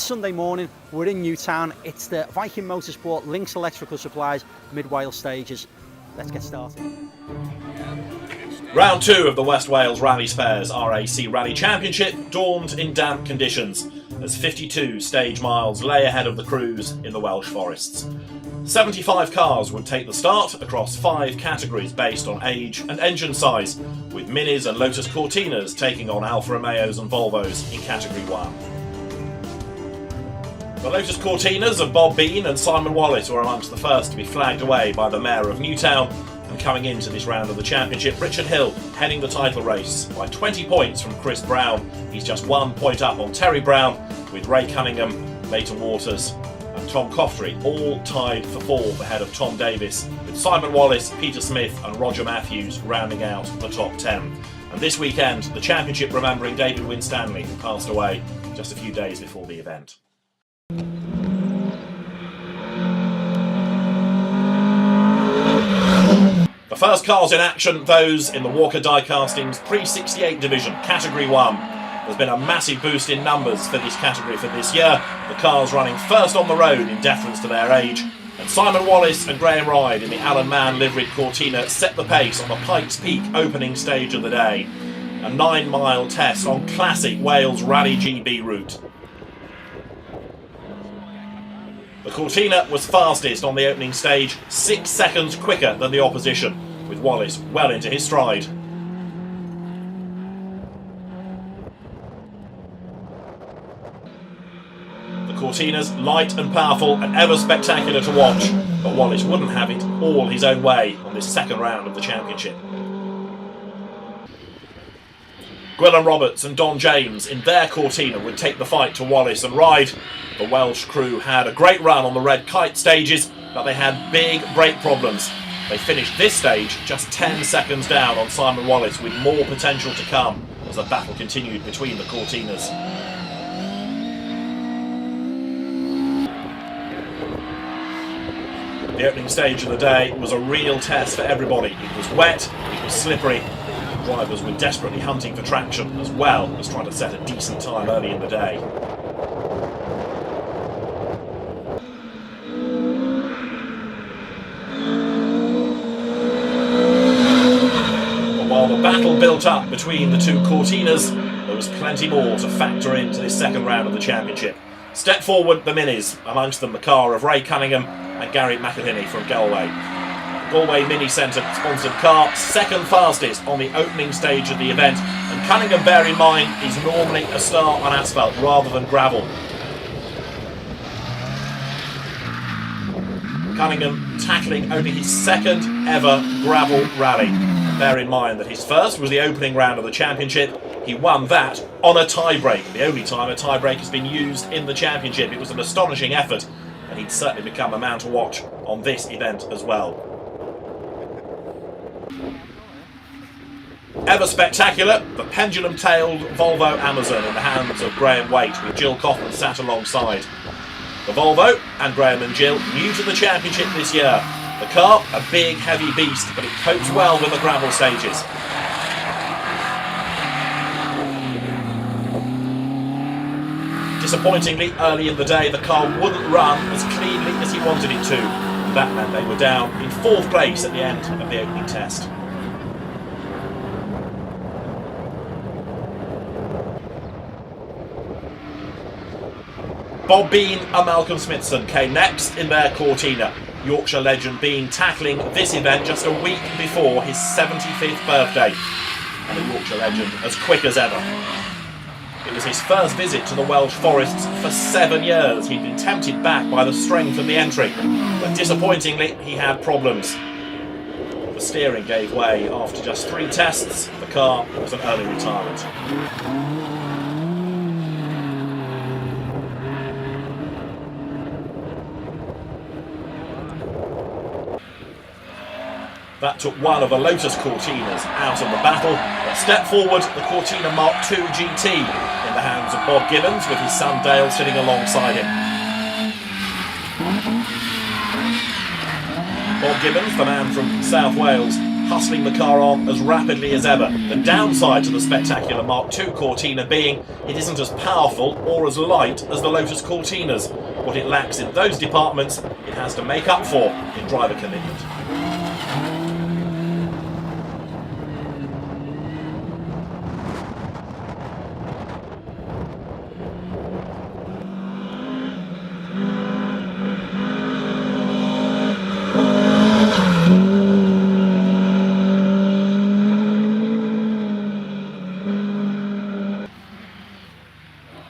Sunday morning, we're in Newtown. It's the Viking Motorsport Links Electrical Supplies Mid-Wales stages. Let's get started. Round 2 of the West Wales Rally Spares R.A.C. Rally Championship dawned in damp conditions as 52 stage miles lay ahead of the crews in the Welsh forests. 75 cars would take the start across 5 categories based on age and engine size, with Minis and Lotus Cortinas taking on Alfa Romeos and Volvos in Category 1. The Lotus Cortinas of Bob Bean and Simon Wallace were amongst the first to be flagged away by the Mayor of Newtown, and coming into this round of the championship, Richard Hill heading the title race by 20 points from Chris Brown. He's just 1 point up on Terry Brown, with Ray Cunningham, Leighton Waters and Tom Coftree all tied for 4th ahead of Tom Davis, with Simon Wallace, Peter Smith and Roger Matthews rounding out the top 10. And this weekend, the championship remembering David Winstanley, who passed away just a few days before the event. The first cars in action, those in the Walker Diecasting's Pre-68 division, Category 1. There's been a massive boost in numbers for this category for this year. The cars running first on the road in deference to their age. And Simon Wallace and Graham Ryde in the Alan Mann liveried Cortina set the pace on the Pikes Peak opening stage of the day. A 9-mile test on classic Wales Rally GB route. The Cortina was fastest on the opening stage, 6 seconds quicker than the opposition, with Wallace well into his stride. The Cortina's light and powerful and ever spectacular to watch, but Wallace wouldn't have it all his own way on this second round of the championship. Gwilym Roberts and Don James in their Cortina would take the fight to Wallace and Ryde. The Welsh crew had a great run on the red kite stages, but they had big brake problems. They finished this stage just 10 seconds down on Simon Wallace, with more potential to come as the battle continued between the Cortinas. The opening stage of the day was a real test for everybody. It was wet, it was slippery. Drivers were desperately hunting for traction as well as trying to set a decent time early in the day. But while the battle built up between the two Cortinas, there was plenty more to factor into this second round of the championship. Step forward the Minis, amongst them the car of Ray Cunningham and Gary McElhinney from Galway. Galway Mini Centre sponsored car, second fastest on the opening stage of the event, and Cunningham, bear in mind, is normally a star on asphalt rather than gravel. Cunningham tackling only his second ever gravel rally. Bear in mind that his first was the opening round of the championship. He won that on a tie-break, the only time a tie-break has been used in the championship. It was an astonishing effort, and he'd certainly become a man to watch on this event as well. Ever spectacular, the pendulum-tailed Volvo Amazon in the hands of Graham Waite, with Jill Kaufman sat alongside. The Volvo, and Graham and Jill, new to the championship this year. The car, a big, heavy beast, but it copes well with the gravel stages. Disappointingly, early in the day, the car wouldn't run as cleanly as he wanted it to. That meant they were down in 4th place at the end of the opening test. Bob Bean and Malcolm Smithson came next in their Cortina. Yorkshire legend Bean tackling this event just a week before his 75th birthday. And the Yorkshire legend as quick as ever. It was his first visit to the Welsh forests for 7 years. He'd been tempted back by the strength of the entry, but disappointingly he had problems. The steering gave way after just 3 tests. The car was an early retirement. That took one of the Lotus Cortinas out of the battle. But step forward, the Cortina Mark II GT in the hands of Bob Gibbons, with his son Dale sitting alongside him. Bob Gibbons, the man from South Wales, hustling the car on as rapidly as ever. The downside to the spectacular Mark II Cortina being it isn't as powerful or as light as the Lotus Cortinas. What it lacks in those departments, it has to make up for in driver commitment.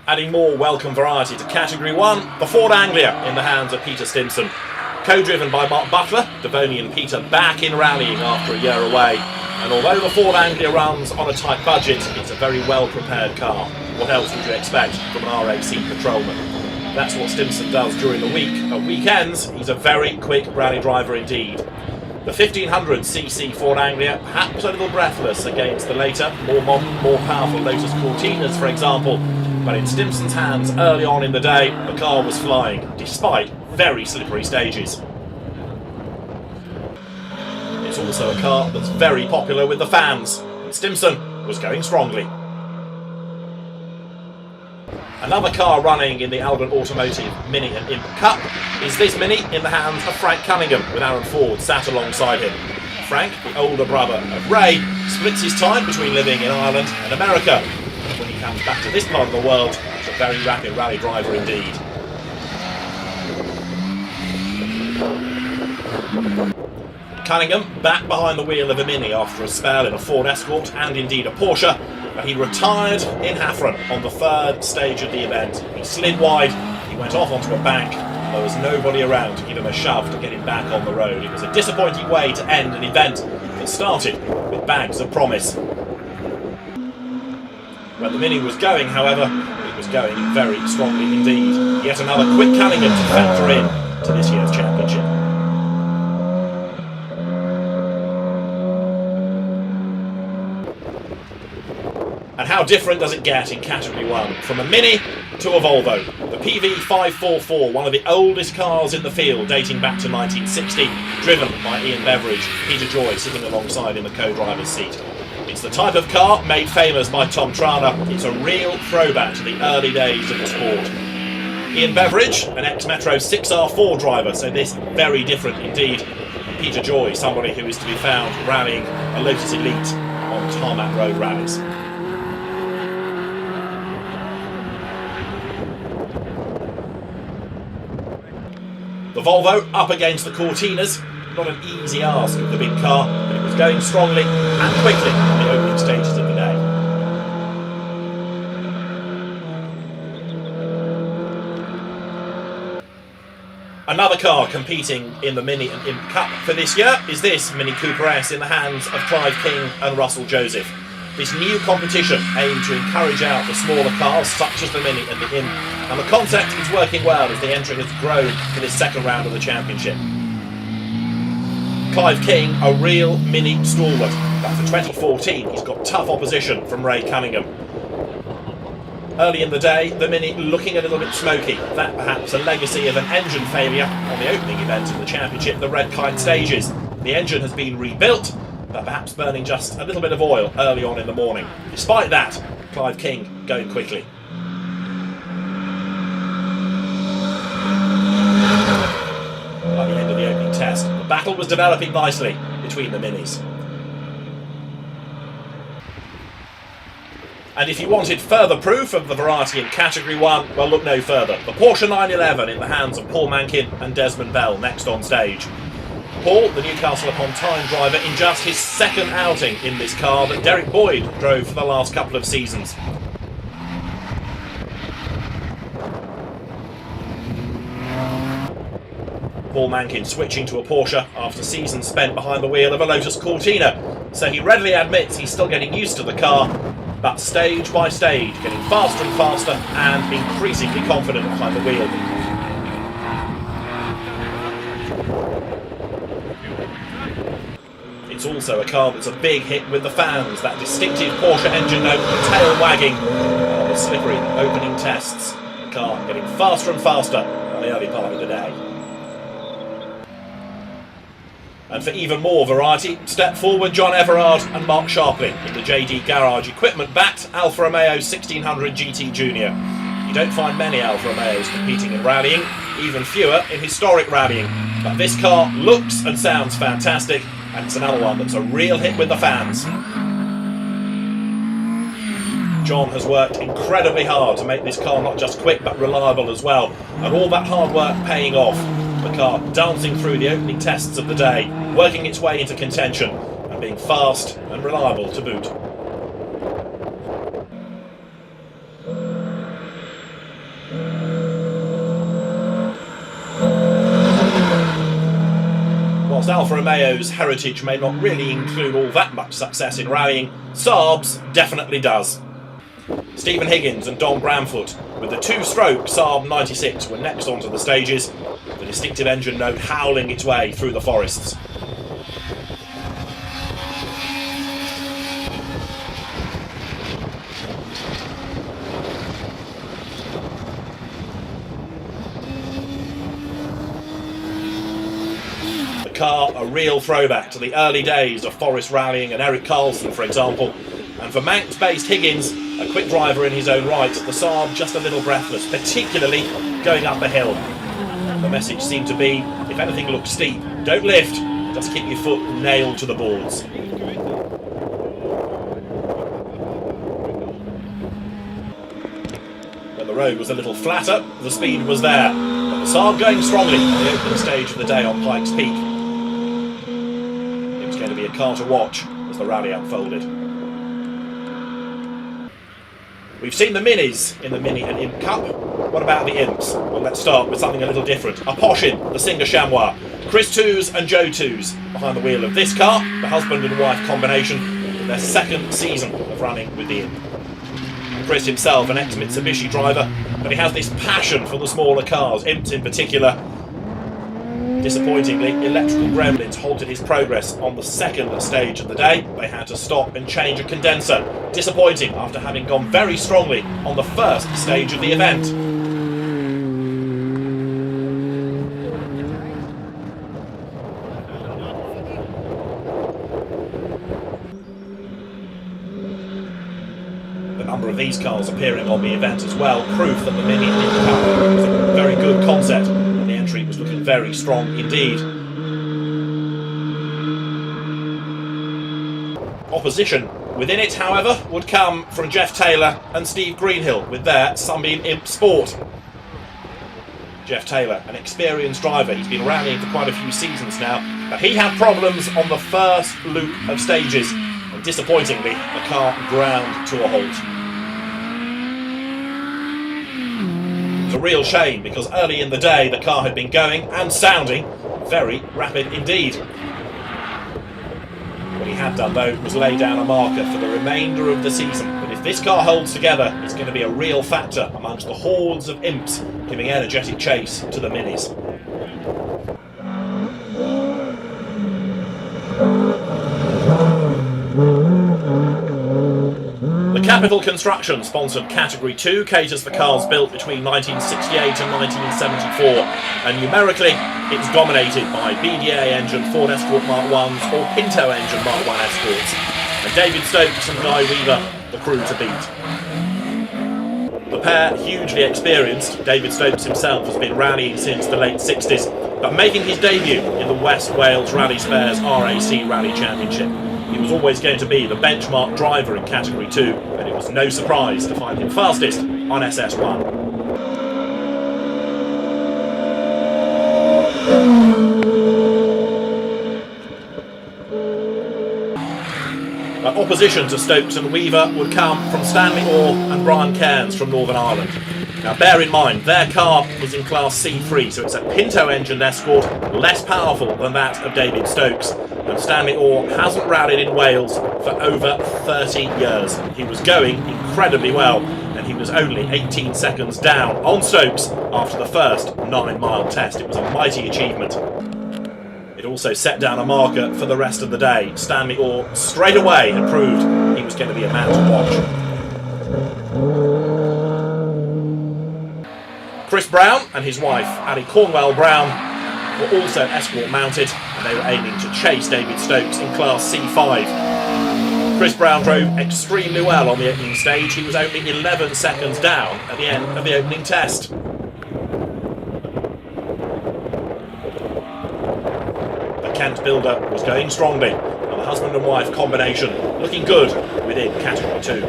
Adding more welcome variety to Category 1, the Ford Anglia in the hands of Peter Stimson. Co-driven by Mark Butler, Devonian Peter back in rallying after a year away. And although the Ford Anglia runs on a tight budget, it's a very well-prepared car. What else would you expect from an R.A.C patrolman? That's what Stimson does during the week. At weekends, he's a very quick rally driver indeed. The 1500cc Ford Anglia, perhaps a little breathless against the later, more modern, more powerful Lotus Cortinas, for example. But in Stimson's hands early on in the day, the car was flying, despite very slippery stages. It's also a car that's very popular with the fans, and Stimson was going strongly. Another car running in the Alden Automotive Mini and Imp Cup is this Mini in the hands of Frank Cunningham, with Aaron Ford sat alongside him. Frank, the older brother of Ray, splits his time between living in Ireland and America. When he comes back to this part of the world, he's a very rapid rally driver indeed. Cunningham back behind the wheel of a Mini after a spell in a Ford Escort and indeed a Porsche, but he retired in Hafren on the third stage of the event. He slid wide, he went off onto a bank, there was nobody around to give him a shove to get him back on the road. It was a disappointing way to end an event that started with bags of promise. When the Mini was going, however, it was going very strongly indeed. Yet another quick Cunningham to factor in to this year's championship. And how different does it get in Category 1? From a Mini to a Volvo. The PV544, one of the oldest cars in the field, dating back to 1960, driven by Ian Beveridge, Peter Joy sitting alongside in the co-driver's seat. It's the type of car made famous by Tom Trana. It's a real throwback to the early days of the sport. Ian Beveridge, an ex-Metro 6R4 driver, so this very different indeed. Peter Joy, somebody who is to be found rallying a Lotus Elite on tarmac road rallies. The Volvo up against the Cortinas. Not an easy ask of the big car, but it was going strongly and quickly on the opening stages of the day. Another car competing in the Mini and Imp Cup for this year is this Mini Cooper S in the hands of Clive King and Russell Joseph. This new competition aimed to encourage out the smaller cars such as the Mini and the Imp, and the concept is working well as the entry has grown for this second round of the championship. Clive King, a real Mini stalwart, but for 2014 he's got tough opposition from Ray Cunningham. Early in the day, the Mini looking a little bit smoky, that perhaps a legacy of an engine failure on the opening event of the championship, the Red Kite Stages. The engine has been rebuilt, but perhaps burning just a little bit of oil early on in the morning. Despite that, Clive King going quickly. By the end of the opening test, the battle was developing nicely between the Minis. And if you wanted further proof of the variety in Category 1, well, look no further. The Porsche 911 in the hands of Paul Mankin and Desmond Bell next on stage. Paul, the Newcastle upon Tyne driver, in just his second outing in this car that Derek Boyd drove for the last couple of seasons. Paul Mankin switching to a Porsche after seasons spent behind the wheel of a Lotus Cortina, so he readily admits he's still getting used to the car, but stage by stage getting faster and faster and increasingly confident behind the wheel. It's also a car that's a big hit with the fans, that distinctive Porsche engine note, the tail wagging on the slippery opening tests. The car getting faster and faster on the early part of the day. And for even more variety, step forward John Everard and Mark Sharpley in the JD Garage equipment-backed Alfa Romeo 1600 GT Junior. You don't find many Alfa Romeos competing in rallying, even fewer in historic rallying. But this car looks and sounds fantastic, and it's another one that's a real hit with the fans. John has worked incredibly hard to make this car not just quick but reliable as well, and all that hard work paying off. The car dancing through the opening tests of the day, working its way into contention, and being fast and reliable to boot. Whilst Alfa Romeo's heritage may not really include all that much success in rallying, Saab's definitely does. Stephen Higgins and Don Bramfoot with the two-stroke Saab 96 were next onto the stages, the distinctive engine note howling its way through the forests. The car a real throwback to the early days of Forest rallying and Eric Carlson, for example, and for Manx-based Higgins, a quick driver in his own right, the Saab just a little breathless, particularly going up a hill. The message seemed to be, if anything looks steep, don't lift, just keep your foot nailed to the boards. When the road was a little flatter, the speed was there, but the Saab going strongly on the opening stage of the day on Pikes Peak. It was going to be a car to watch as the rally unfolded. We've seen the Minis in the Mini and Imp Cup. What about the Imps? Well, let's start with something a little different. A Poshin, the Singer Chamois. Chris Twos and Joe Twos behind the wheel of this car, the husband and wife combination, in their second season of running with the Imp. Chris himself, an ex-Mitsubishi driver, but he has this passion for the smaller cars, Imps in particular. Disappointingly, electrical gremlins halted his progress on the second stage of the day. They had to stop and change a condenser. Disappointing after having gone very strongly on the first stage of the event. The number of these cars appearing on the event as well, proof that the Mini was a very good concept. The entry was looking very strong indeed. Opposition within it, however, would come from Jeff Taylor and Steve Greenhill with their Sunbeam Imp Sport. Jeff Taylor, an experienced driver, he's been rallying for quite a few seasons now, but he had problems on the first loop of stages, and disappointingly, the car ground to a halt. It was a real shame because early in the day the car had been going and sounding very rapid indeed. What he had done though was lay down a marker for the remainder of the season, but if this car holds together it's going to be a real factor amongst the hordes of Imps giving energetic chase to the Minis. The Capital Construction sponsored Category 2 caters for cars built between 1968 and 1974, and numerically it's dominated by BDA engine Ford Escort Mark 1s or Pinto engine Mark 1 Escorts, and David Stokes and Guy Weaver the crew to beat. The pair, hugely experienced, David Stokes himself has been rallying since the late 60s, but making his debut in the West Wales Rally Spares R.A.C Rally Championship. He was always going to be the benchmark driver in Category 2, and it was no surprise to find him fastest on SS1. Opposition to Stokes and Weaver would come from Stanley Orr and Brian Cairns from Northern Ireland. Now bear in mind, their car is in Class C3, so it's a Pinto engine Escort, less powerful than that of David Stokes. And Stanley Orr hasn't rallied in Wales for over 30 years. He was going incredibly well, and he was only 18 seconds down on Stokes after the first 9-mile test. It was a mighty achievement. It also set down a marker for the rest of the day. Stanley Orr straight away had proved he was going to be a man to watch. Chris Brown and his wife, Ali Cornwell Brown, were also escort mounted, and they were aiming to chase David Stokes in Class C5. Chris Brown drove extremely well on the opening stage. He was only 11 seconds down at the end of the opening test. The Kent builder was going strongly, and the husband and wife combination looking good within Category 2.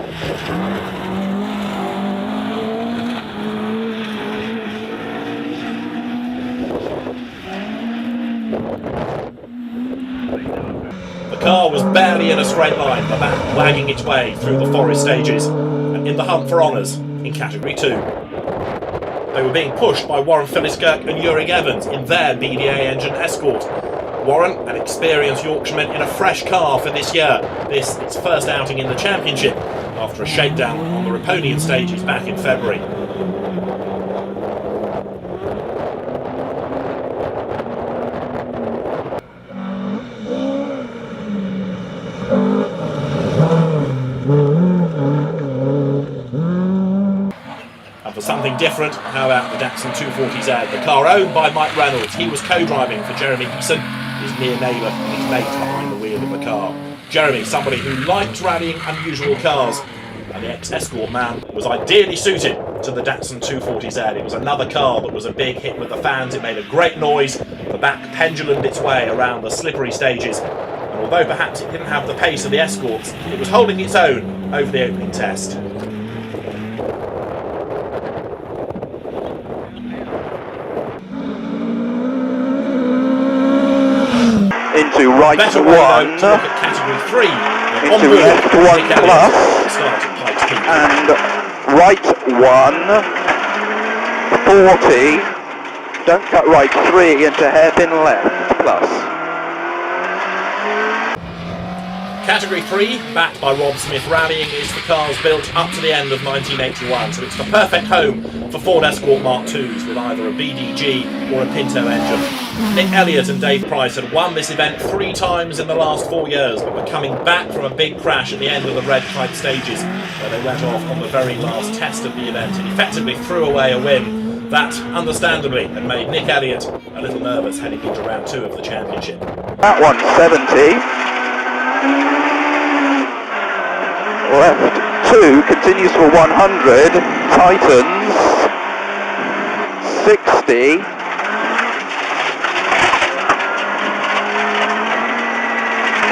The car was barely in a straight line, the back wagging its way through the forest stages and in the hunt for honours in Category 2. They were being pushed by Warren Philliskirk and Uric Evans in their BDA engine escort. Warren, an experienced Yorkshireman in a fresh car for this year. This its first outing in the championship after a shakedown on the Riponian stages back in February. For something different, how about the Datsun 240Z, the car owned by Mike Reynolds? He was co-driving for Jeremy Eason, his near neighbour and his mate behind the wheel of the car. Jeremy, somebody who liked rallying unusual cars, and the ex-escort man was ideally suited to the Datsun 240Z. It was another car that was a big hit with the fans. It made a great noise, the back pendulumed its way around the slippery stages, and although perhaps it didn't have the pace of the escorts, it was holding its own over the opening test. Into right Better one, to look at Category 3. into left one plus, and right one, 40, don't cut right 3 into hairpin left plus. Category 3, backed by Rob Smith Rallying, is the cars built up to the end of 1981, so it's the perfect home for Ford Escort Mark IIs with either a BDG or a Pinto engine. Nick Elliott and Dave Price had won this event 3 times in the last 4 years, but were coming back from a big crash at the end of the red kite stages, where they went off on the very last test of the event and effectively threw away a win that, understandably, had made Nick Elliott a little nervous heading into round 2 of the championship. That one's 70. Left 2 continues for 100, tightens, 60,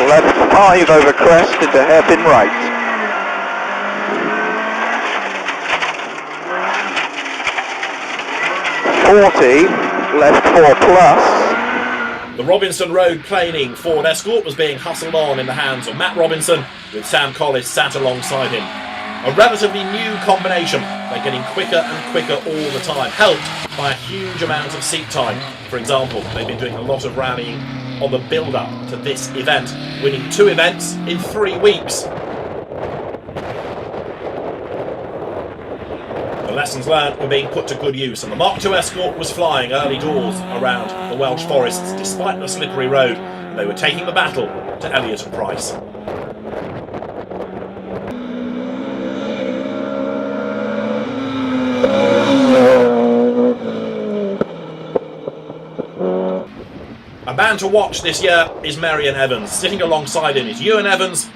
left 5 over crest into hairpin right. Left 4 plus. The Robinson Road planing Ford Escort was being hustled on in the hands of Matt Robinson, with Sam Collis sat alongside him. A relatively new combination. They're getting quicker and quicker all the time, helped by a huge amount of seat time. For example, they've been doing a lot of rallying on the build-up to this event, winning 2 events in 3 weeks. The lessons learned were being put to good use, and the Mark II Escort was flying early doors around the Welsh forests despite the slippery road, and they were taking the battle to Elliott and Price. A man to watch this year is Marion Evans. Sitting alongside him is Ewan Evans,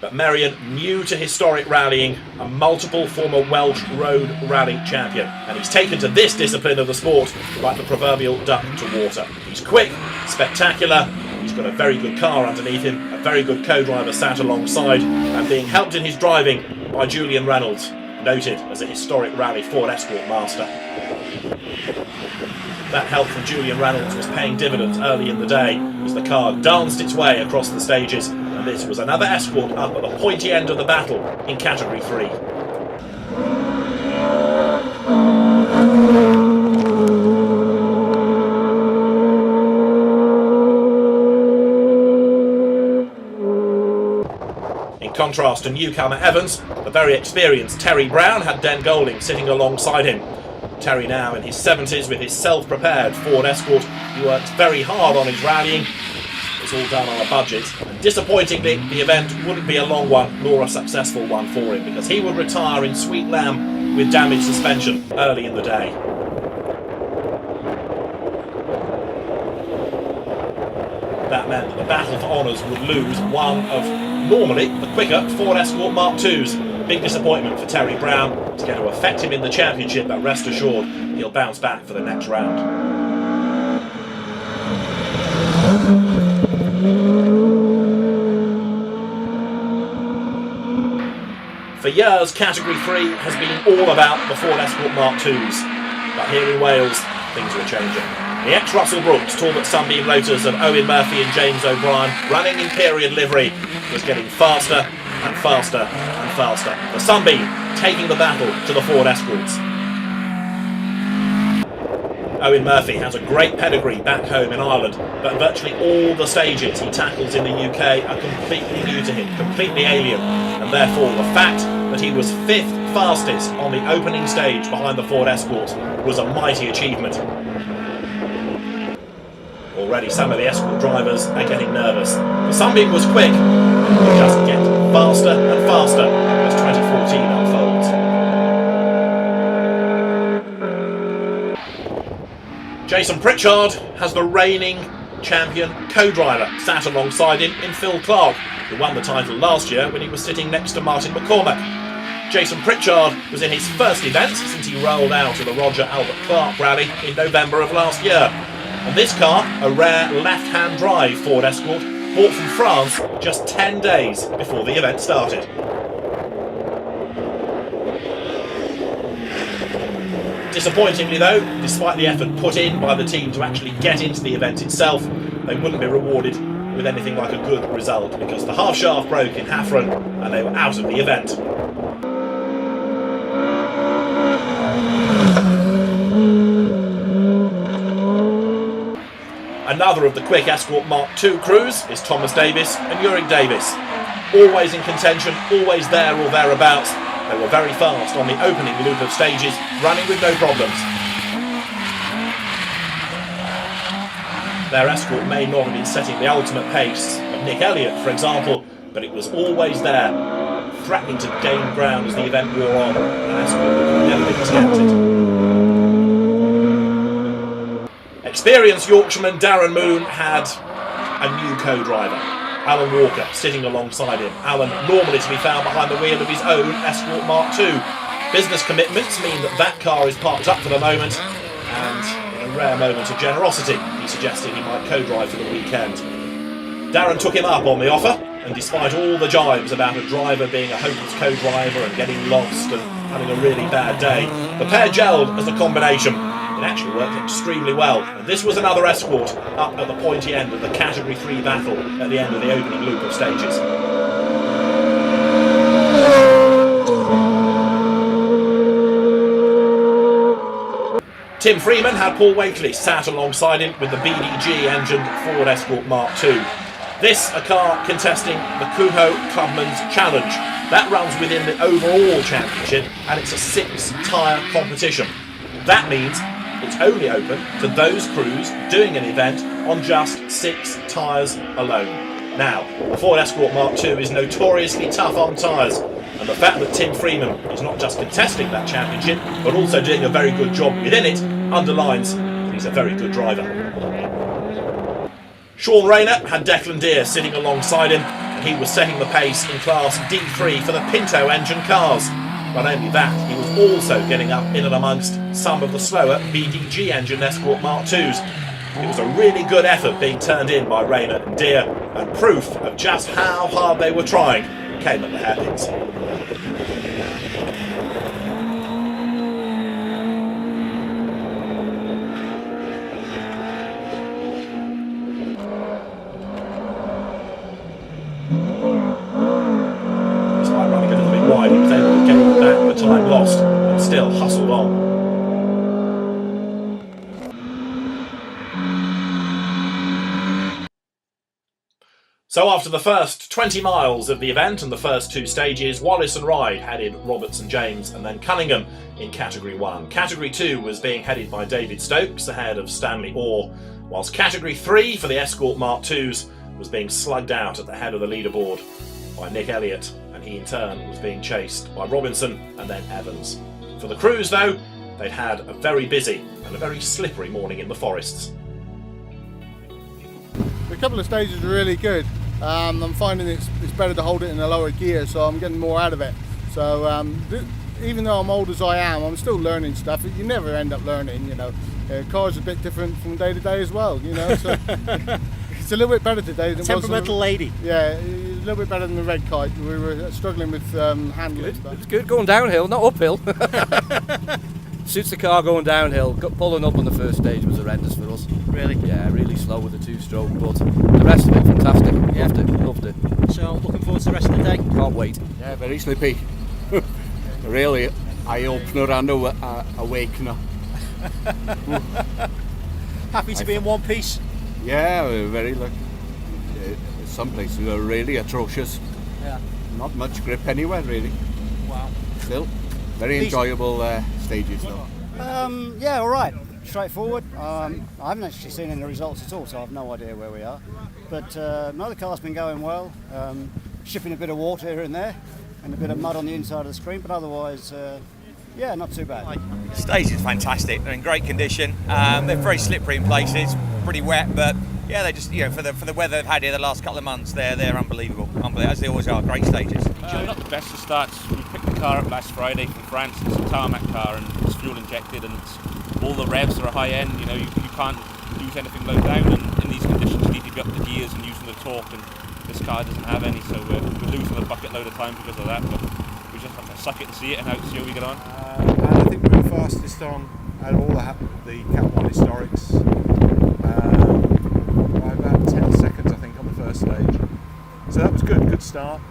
but Marion, new to historic rallying, a multiple former Welsh road rally champion, and he's taken to this discipline of the sport like the proverbial duck to water. He's quick, spectacular, he's got a very good car underneath him, a very good co-driver sat alongside, and being helped in his driving by Julian Reynolds, noted as a historic rally Ford Escort master. That help from Julian Reynolds was paying dividends early in the day as the car danced its way across the stages, and this was another escort up at the pointy end of the battle in Category 3. In contrast to newcomer Evans, the very experienced Terry Brown had Den Golding sitting alongside him. Terry now in his 70s with his self-prepared Ford Escort. He works very hard on his rallying. It's all done on a budget. And disappointingly, the event wouldn't be a long one nor a successful one for him, because he would retire in Sweet Lamb with damaged suspension early in the day. battle for honours would lose one of normally the quicker Ford Escort Mark IIs. Big disappointment for Terry Brown. It's going to affect him in the championship, but rest assured he'll bounce back for the next round. For years, Category 3 has been all about the Ford Escort Mark IIs, but here in Wales, things were changing. The ex-Russell Brooks Talbot Sunbeam Lotus of Owen Murphy and James O'Brien, running in period livery, was getting faster and faster and faster. The Sunbeam taking the battle to the Ford Escorts. Owen Murphy has a great pedigree back home in Ireland, but virtually all the stages he tackles in the UK are completely new to him, completely alien, and therefore the fact that he was 5th fastest on the opening stage behind the Ford Escort was a mighty achievement. Already some of the Escort drivers are getting nervous. The Sunbeam was quick, it just gets faster and faster as 2014 unfolds. Jason Pritchard has the reigning champion co-driver sat alongside him in Phil Clark, who won the title last year when he was sitting next to Martin McCormack. Jason Pritchard was in his first event since he rolled out of the Roger Albert Clark rally in November of last year. And this car, a rare left-hand drive Ford Escort, bought from France just 10 days before the event started. Disappointingly though, despite the effort put in by the team to actually get into the event itself, they wouldn't be rewarded with anything like a good result because the half shaft broke in Hafren and they were out of the event. Another of the quick Escort Mark II crews is Thomas Davis and Uric Davis. Always in contention, always there or thereabouts. They were very fast on the opening loop of stages, running with no problems. Their Escort may not have been setting the ultimate pace of Nick Elliott, for example, but it was always there, threatening to gain ground as the event wore on, and Escort would never be discounted. Experienced Yorkshireman Darren Moon had a new co-driver, Alan Walker, sitting alongside him. Alan normally to be found behind the wheel of his own Escort Mark II. Business commitments mean that car is parked up for the moment, and in a rare moment of generosity, he suggested he might co-drive for the weekend. Darren took him up on the offer, and despite all the jibes about a driver being a hopeless co-driver and getting lost and having a really bad day, the pair gelled as a combination. It actually worked extremely well, and this was another Escort up at the pointy end of the Category 3 battle at the end of the opening loop of stages. Tim Freeman had Paul Wakely sat alongside him with the BDG-engined Ford Escort Mark II. This a car contesting the Kuho Clubman's Challenge. That runs within the overall championship, and it's a 6-tyre competition. That means it's only open to those crews doing an event on just 6 tyres alone. Now, the Ford Escort Mark II is notoriously tough on tyres, and the fact that Tim Freeman is not just contesting that championship, but also doing a very good job within it, underlines that he's a very good driver. Sean Rayner had Declan Deere sitting alongside him, and he was setting the pace in Class D3 for the Pinto engine cars. Not only that, he was also getting up in and amongst some of the slower BDG engine Escort Mark IIs. It was a really good effort being turned in by Rayner and Deere, and proof of just how hard they were trying came at the hairpins. Despite running a little bit wide, he was able to get back the time lost and still hustled on. So after the first 20 miles of the event and the first 2 stages, Wallace and Ryde headed Roberts and James and then Cunningham in Category 1. Category 2 was being headed by David Stokes ahead of Stanley Orr, whilst Category 3 for the Escort Mark IIs was being slugged out at the head of the leaderboard by Nick Elliott, and he in turn was being chased by Robinson and then Evans. For the crews though, they'd had a very busy and a very slippery morning in the forests. We're couple of stages are really good. I'm finding it's better to hold it in a lower gear, so I'm getting more out of it. So even though I'm old as I am, I'm still learning stuff. You never end up learning, you know. Cars are a bit different from day to day as well, you know. So it's a little bit better today than Temperamental lady. Yeah, a little bit better than the red kite. We were struggling with handling stuff. It's good going downhill, not uphill. Suits the car going downhill. Pulling up on the first stage was horrendous for us. Really? Yeah, really slow with the two-stroke, but the rest of it fantastic. Yeah. Loved it. So looking forward to the rest of the day. Can't wait. Yeah, very sleepy. Really eye-opener and awakener. Happy to be in one piece. Yeah, we're very lucky. Some places are really atrocious. Yeah. Not much grip anywhere, really. Wow. Still, very enjoyable stages though. Yeah, all right. Straightforward. I haven't actually seen any results at all, so I have no idea where we are. But no, the car's been going well. Shipping a bit of water here and there, and a bit of mud on the inside of the screen, but otherwise, yeah, not too bad. The stage is fantastic. They're in great condition. They're very slippery in places, pretty wet, but yeah, they just, you know, for the weather they've had here the last couple of months, they're unbelievable, as they always are. Great stages. Not the best of starts. We picked the car up last Friday from France. It's a tarmac car and it's fuel injected, and all the revs are high end. You know, you can't use anything low down, and in these conditions you need to be up the gears and using the torque, and this car doesn't have any, so we're losing a bucket load of time because of that. But we just have to suck it and see it and see how we get on. And I think we were fastest on out of all the Cat 1 historics. By about 10 seconds, I think, on the first stage. So that was good start.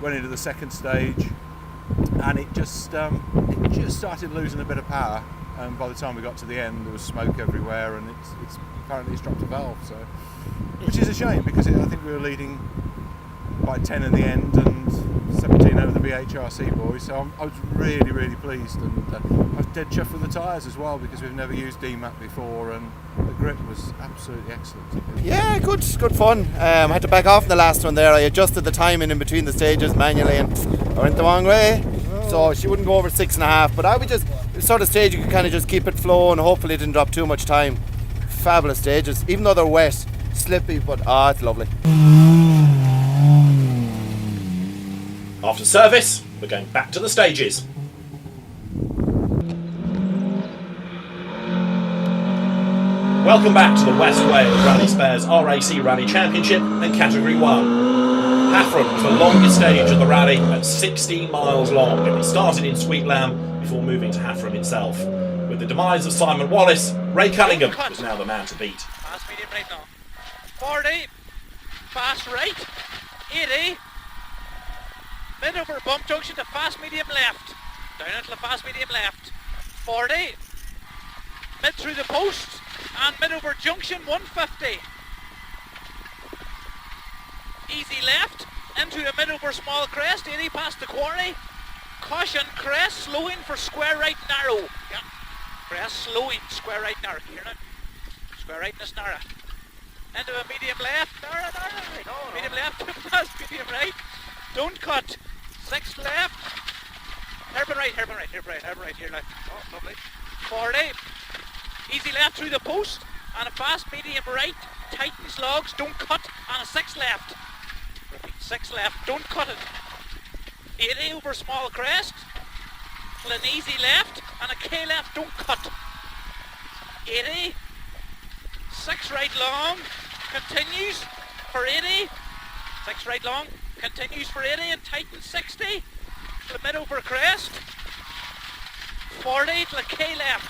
Went into the second stage, and it just started losing a bit of power. And by the time we got to the end, there was smoke everywhere, and apparently it's dropped a valve. So, which is a shame, because I think we were leading by 10 in the end and 17 over the R.A.C boys. So I was really pleased, and I was dead chuffed with the tyres as well, because we've never used DMAT before, and the grip was absolutely excellent. Yeah, good fun. I had to back off in the last one there. I adjusted the timing in between the stages manually, and I went the wrong way. So she wouldn't go over 6.5, but I would just, sort of stage you could kind of just keep it flowing, hopefully it didn't drop too much time. Fabulous stages, even though they're wet, slippy, but it's lovely. After service, we're going back to the stages. Welcome back to the West Wales Rally Spares R.A.C Rally Championship and Category 1. Haffron was the longest stage of the rally at 16 miles long, and it started in Sweet Lamb before moving to Haffron itself. With the demise of Simon Wallace, Ray Cunningham was now the man to beat. Fast medium right now. 40, fast right, 80, mid over bump junction to fast medium left, down into the fast medium left, 40, mid through the post, and mid over junction 150. Easy left, into a mid over small crest, 80 past the quarry, caution crest, slowing for square right narrow. Yeah. Crest slowing, square right narrow. Hear it? Square right and narrow. Into a medium left, narrow. Medium left, past medium right. Don't cut. 6 left. Hairpin right, here left. Oh, lovely. 40. Easy left through the post, and a fast medium right. Tightens logs, don't cut, and a 6 left. Repeat, 6 left, don't cut it. 80 over small crest. An easy left, and a K left, don't cut. 80. 6 right long, continues for 80. 6 right long, continues for 80, and tightens 60. To the mid over crest. 40 to the K left.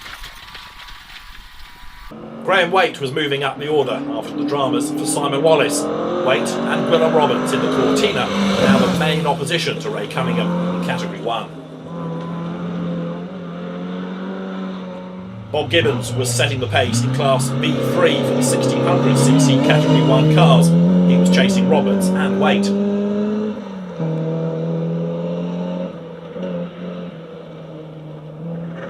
Graham Waite was moving up the order after the dramas for Simon Wallace. Waite and Gwilla Roberts in the Cortina are now the main opposition to Ray Cunningham in Category 1. Bob Gibbons was setting the pace in Class B3 for the 1600cc Category 1 cars. He was chasing Roberts and Waite.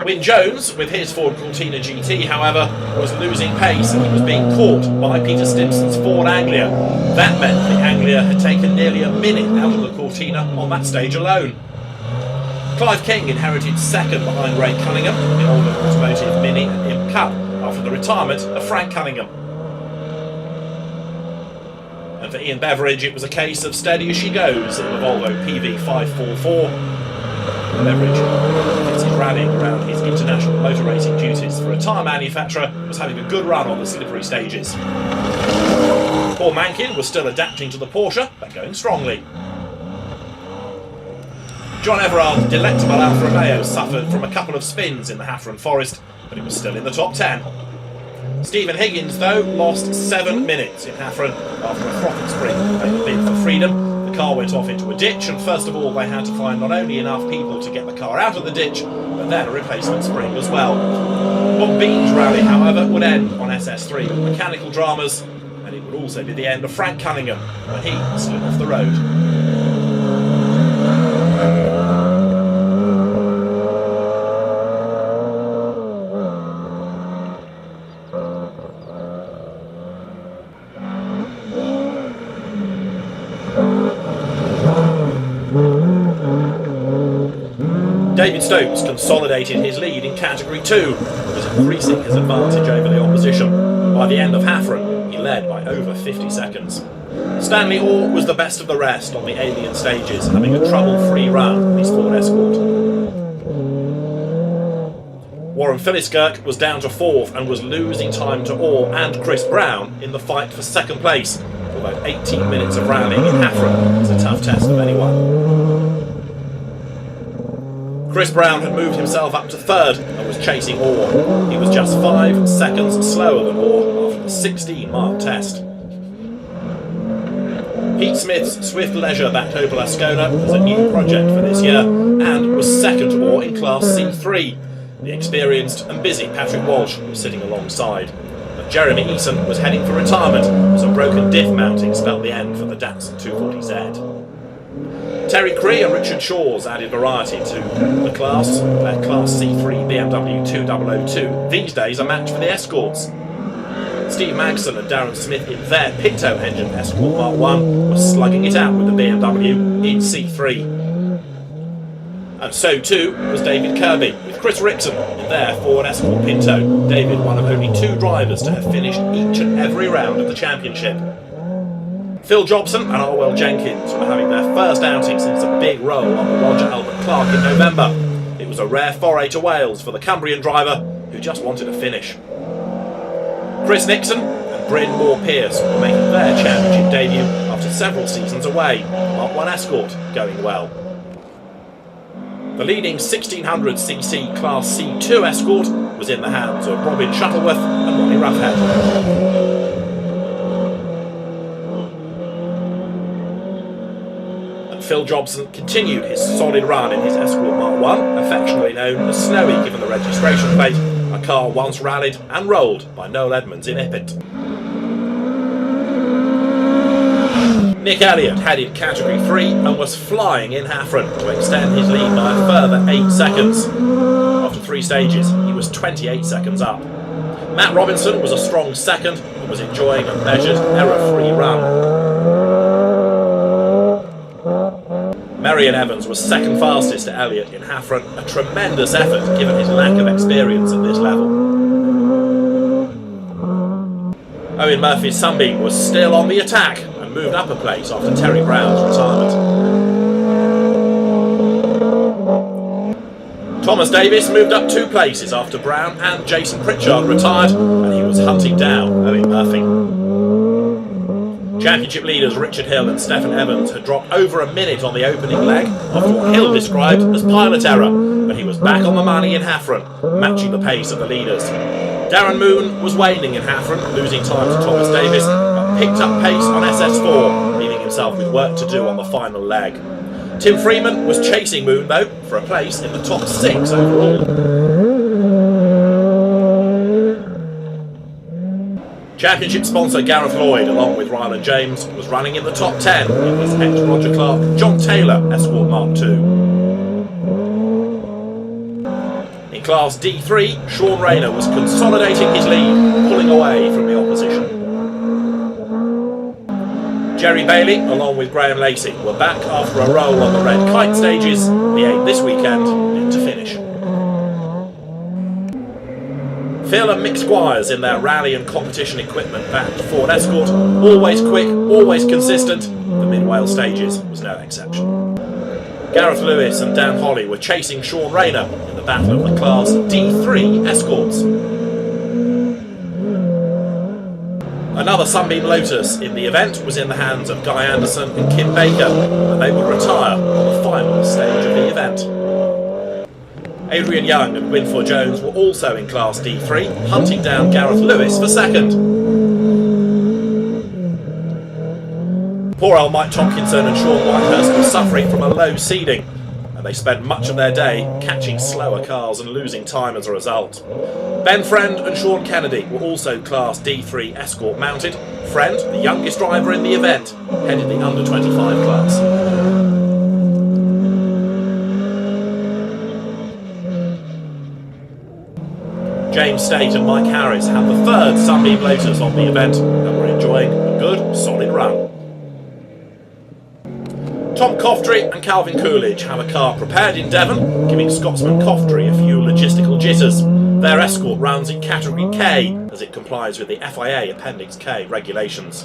Wyn Jones, with his Ford Cortina GT, however, was losing pace, and he was being caught by Peter Stimpson's Ford Anglia. That meant the Anglia had taken nearly a minute out of the Cortina on that stage alone. Clive King inherited second behind Ray Cunningham in Oldham Automotive Mini and Imp Cup after the retirement of Frank Cunningham. And for Ian Beveridge, it was a case of steady as she goes in the Volvo PV544. Beveridge, as he's rallying around his international motor racing duties for a tyre manufacturer, was having a good run on the slippery stages. Paul Mankin was still adapting to the Porsche, but going strongly. John Everard, delectable Alfa Romeo, suffered from a couple of spins in the Haffron Forest, but it was still in the top 10. Stephen Higgins, though, lost 7 minutes in Haffron after a throttle spring made a bid for freedom. The car went off into a ditch, and first of all they had to find not only enough people to get the car out of the ditch, but then a replacement spring as well. Bob Bean's rally, however, would end on SS3 with mechanical dramas, and it would also be the end of Frank Cunningham when he slid off the road. David Stokes consolidated his lead in Category 2, was increasing his advantage over the opposition. By the end of Haffron, he led by over 50 seconds. Stanley Orr was the best of the rest on the alien stages, having a trouble-free run in his Ford Escort. Warren Philliskirk was down to 4th and was losing time to Orr and Chris Brown in the fight for 2nd place, although 18 minutes of rallying in Haffron was a tough test of anyone. Chris Brown had moved himself up to 3rd and was chasing Orr. He was just 5 seconds slower than Orr after the 16-mile test. Pete Smith's Swift Leisure-backed Opel Ascona was a new project for this year and was 2nd to Orr in Class C3. The experienced and busy Patrick Walsh was sitting alongside. But Jeremy Eason was heading for retirement as a broken diff mounting spelt the end for the Datsun 240Z. Terry Cree and Richard Shaw's added variety to the class. Their Class C3 BMW 2002 these days a match for the Escorts. Steve Magson and Darren Smith in their Pinto engine Escort Mark 1 were slugging it out with the BMW in C3. And so too was David Kirby with Chris Rixon in their Ford Escort Pinto. David, one of only 2 drivers to have finished each and every round of the championship. Phil Jobson and Arwell Jenkins were having their first outing since a big roll on the Roger Albert Clark in November. It was a rare foray to Wales for the Cumbrian driver who just wanted a finish. Chris Nixon and Bryn Moore-Pierce were making their championship debut after several seasons away. Mark 1 Escort going well. The leading 1600cc Class C2 Escort was in the hands of Robin Shuttleworth and Ronnie Roughhead. Phil Jobson continued his solid run in his Escort Mark 1, affectionately known as Snowy given the registration plate, a car once rallied and rolled by Noel Edmonds in Ipit. Nick Elliott headed Category 3 and was flying in Haffron to extend his lead by a further 8 seconds. After 3 stages, he was 28 seconds up. Matt Robinson was a strong 2nd and was enjoying a measured, error-free run. Marion Evans was 2nd fastest to Elliott in Haffron, a tremendous effort given his lack of experience at this level. Owen Murphy's Sunbeam was still on the attack and moved up a place after Terry Brown's retirement. Thomas Davis moved up 2 places after Brown and Jason Pritchard retired, and he was hunting down Owen Murphy. Championship leaders Richard Hill and Stephen Evans had dropped over a minute on the opening leg after what Hill described as pilot error, but he was back on the money in Haffron, matching the pace of the leaders. Darren Moon was waning in Haffron, losing time to Thomas Davis, but picked up pace on SS4, leaving himself with work to do on the final leg. Tim Freeman was chasing Moon though for a place in the top 6 overall. Championship sponsor Gareth Lloyd, along with Ryland James, was running in the top 10 in his ex-Roger Clark John Taylor Escort Mark II. In Class D3, Sean Rayner was consolidating his lead, pulling away from the opposition. Jerry Bailey, along with Graham Lacey, were back after a roll on the red kite stages. The aim this weekend is to finish. Phil and Mick Squires in their rally and competition equipment backed Ford Escort, always quick, always consistent. The mid-Wales stages was no exception. Gareth Lewis and Dan Holly were chasing Sean Rayner in the battle of the Class D3 Escorts. Another Sunbeam Lotus in the event was in the hands of Guy Anderson and Kim Baker, and they would retire on the final stage of the event. Adrian Young and Winford Jones were also in Class D3, hunting down Gareth Lewis for second. Poor old Mike Tompkinson and Sean Whitehurst were suffering from a low seeding, and they spent much of their day catching slower cars and losing time as a result. Ben Friend and Sean Kennedy were also Class D3 Escort mounted. Friend, the youngest driver in the event, headed the under-25 class. James State and Mike Harris had the third Sunbeam Lotus on the event and were enjoying a good, solid run. Tom Coftry and Calvin Coolidge have a car prepared in Devon, giving Scotsman Coftry a few logistical jitters. Their Escort runs in Category K, as it complies with the FIA Appendix K regulations.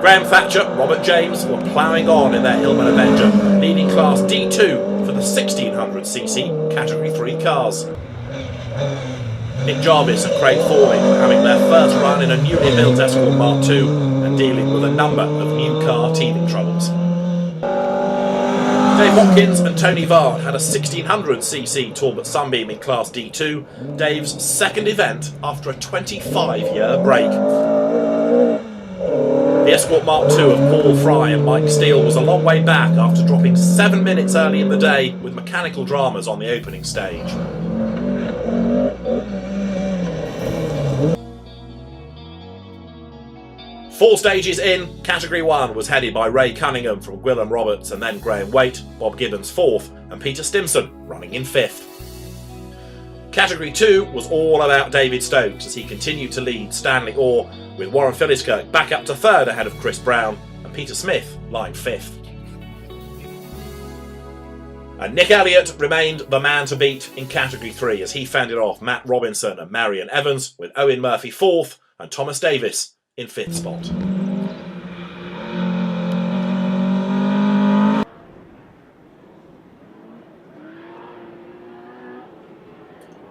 Graham Thatcher, Robert James were ploughing on in their Hillman Avenger, leading Class D2 for the 1600cc Category 3 cars. Nick Jarvis and Craig Thorley were having their first run in a newly built Escort Mark II and dealing with a number of new car teething troubles. Dave Watkins and Tony Vard had a 1600cc Talbot Sunbeam in Class D2, Dave's second event after a 25-year break. The Escort Mark II of Paul Fry and Mike Steele was a long way back after dropping 7 minutes early in the day with mechanical dramas on the opening stage. Four stages in, Category 1 was headed by Ray Cunningham from Gwilym Roberts and then Graham Waite, Bob Gibbons 4th and Peter Stimson running in 5th. Category 2 was all about David Stokes as he continued to lead Stanley Orr with Warren Philliskirk back up to 3rd ahead of Chris Brown and Peter Smith lying 5th. And Nick Elliott remained the man to beat in Category 3 as he fended off Matt Robinson and Marion Evans with Owen Murphy 4th and Thomas Davis in 5th spot.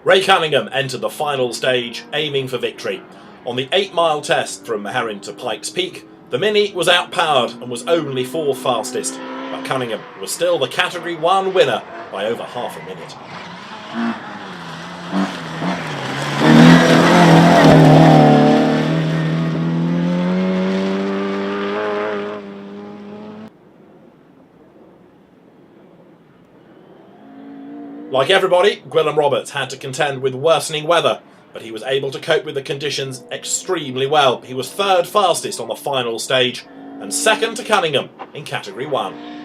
Ray Cunningham entered the final stage aiming for victory. On the 8-mile test from Meherrin to Pikes Peak, the Mini was outpowered and was only 4th fastest, but Cunningham was still the Category 1 winner by over half a minute. Like everybody, Gwilym Roberts had to contend with worsening weather, but he was able to cope with the conditions extremely well. He was 3rd fastest on the final stage and 2nd to Cunningham in Category 1.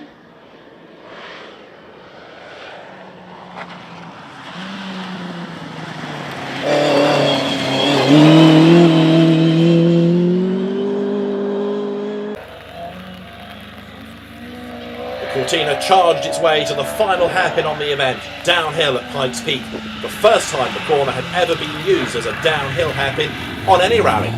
Cortina charged its way to the final hairpin on the event, downhill at Pikes Peak, the first time the corner had ever been used as a downhill hairpin on any rally.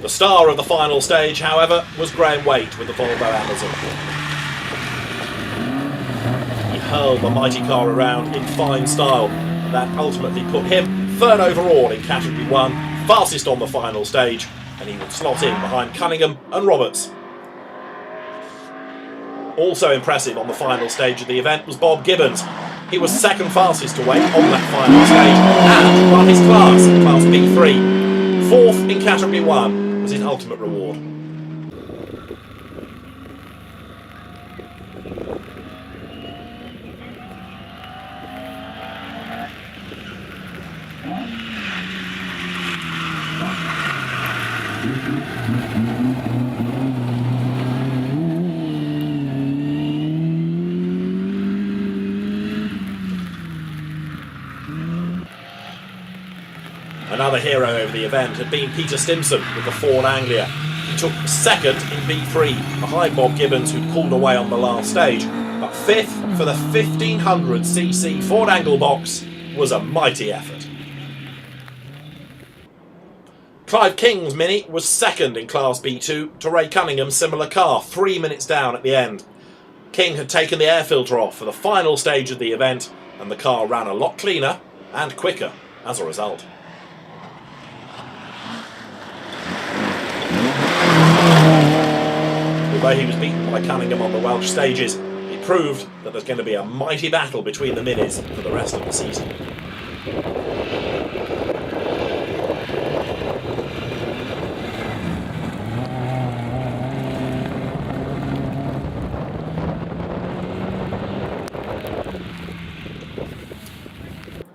The star of the final stage, however, was Graham Waite with the Volvo Amazon. Hurled the mighty car around in fine style, and that ultimately put him 3rd overall in Category 1, fastest on the final stage, and he would slot in behind Cunningham and Roberts. Also impressive on the final stage of the event was Bob Gibbons. He was 2nd fastest away on that final stage and won his class, Class B3. 4th in Category 1 was his ultimate reward. Another hero over the event had been Peter Stimson with the Ford Anglia. He took second in B3 behind Bob Gibbons, who pulled away on the last stage, but fifth for the 1500cc Ford Angle box was a mighty effort. Clive King's Mini was second in Class B2 to Ray Cunningham's similar car, 3 minutes down at the end. King had taken the air filter off for the final stage of the event, and the car ran a lot cleaner and quicker as a result. Although he was beaten by Cunningham on the Welsh stages, it proved that there's going to be a mighty battle between the Minis for the rest of the season.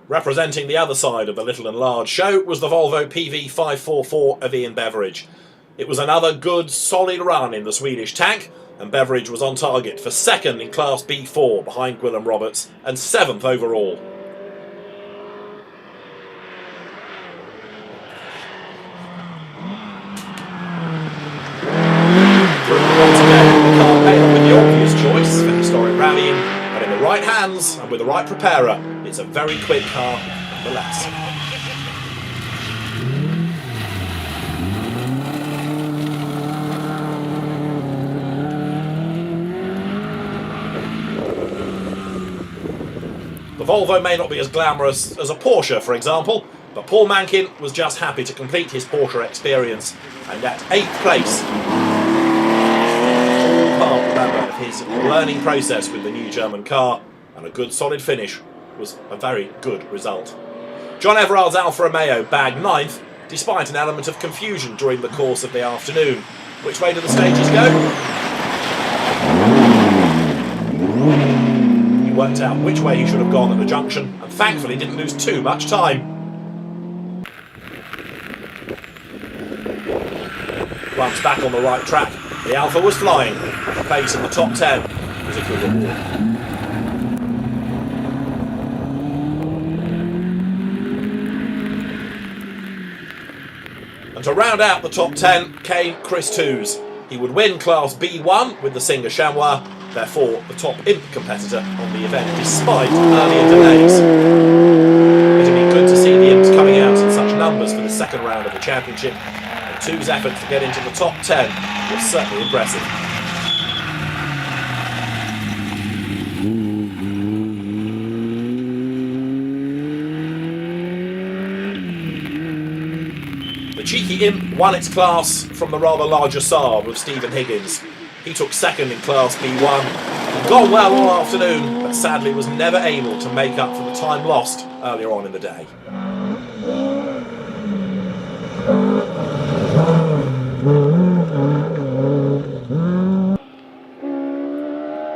Representing the other side of the little and large show was the Volvo PV544 of Ian Beveridge. It was another good, solid run in the Swedish tank, and Beveridge was on target for second in Class B4 behind Gwilym Roberts and 7th overall. Once again, the car paid off with the obvious choice for historic rallying, but in the right hands and with the right preparer, it's a very quick car nonetheless. The Volvo may not be as glamorous as a Porsche, for example, but Paul Mankin was just happy to complete his Porsche experience, and at 8th place, all part, remember, of his learning process with the new German car, and a good solid finish was a very good result. John Everard's Alfa Romeo bagged 9th, despite an element of confusion during the course of the afternoon. Which way do the stages go? He worked out which way he should have gone at the junction, and thankfully didn't lose too much time. Once back on the right track, the Alfa was flying. A place in the top 10 was a good reward. And to round out the top 10 came Chris Toos. He would win Class B1 with the Singer Chamois, therefore the top imp competitor on the event, despite earlier delays. It'd be good to see the imps coming out in such numbers for the second round of the championship, and Toos' efforts to get into the top 10 was certainly impressive. The cheeky imp won its class from the rather larger Saab of Stephen Higgins. He took second in Class B1. He'd gone well all afternoon, but sadly was never able to make up for the time lost earlier on in the day.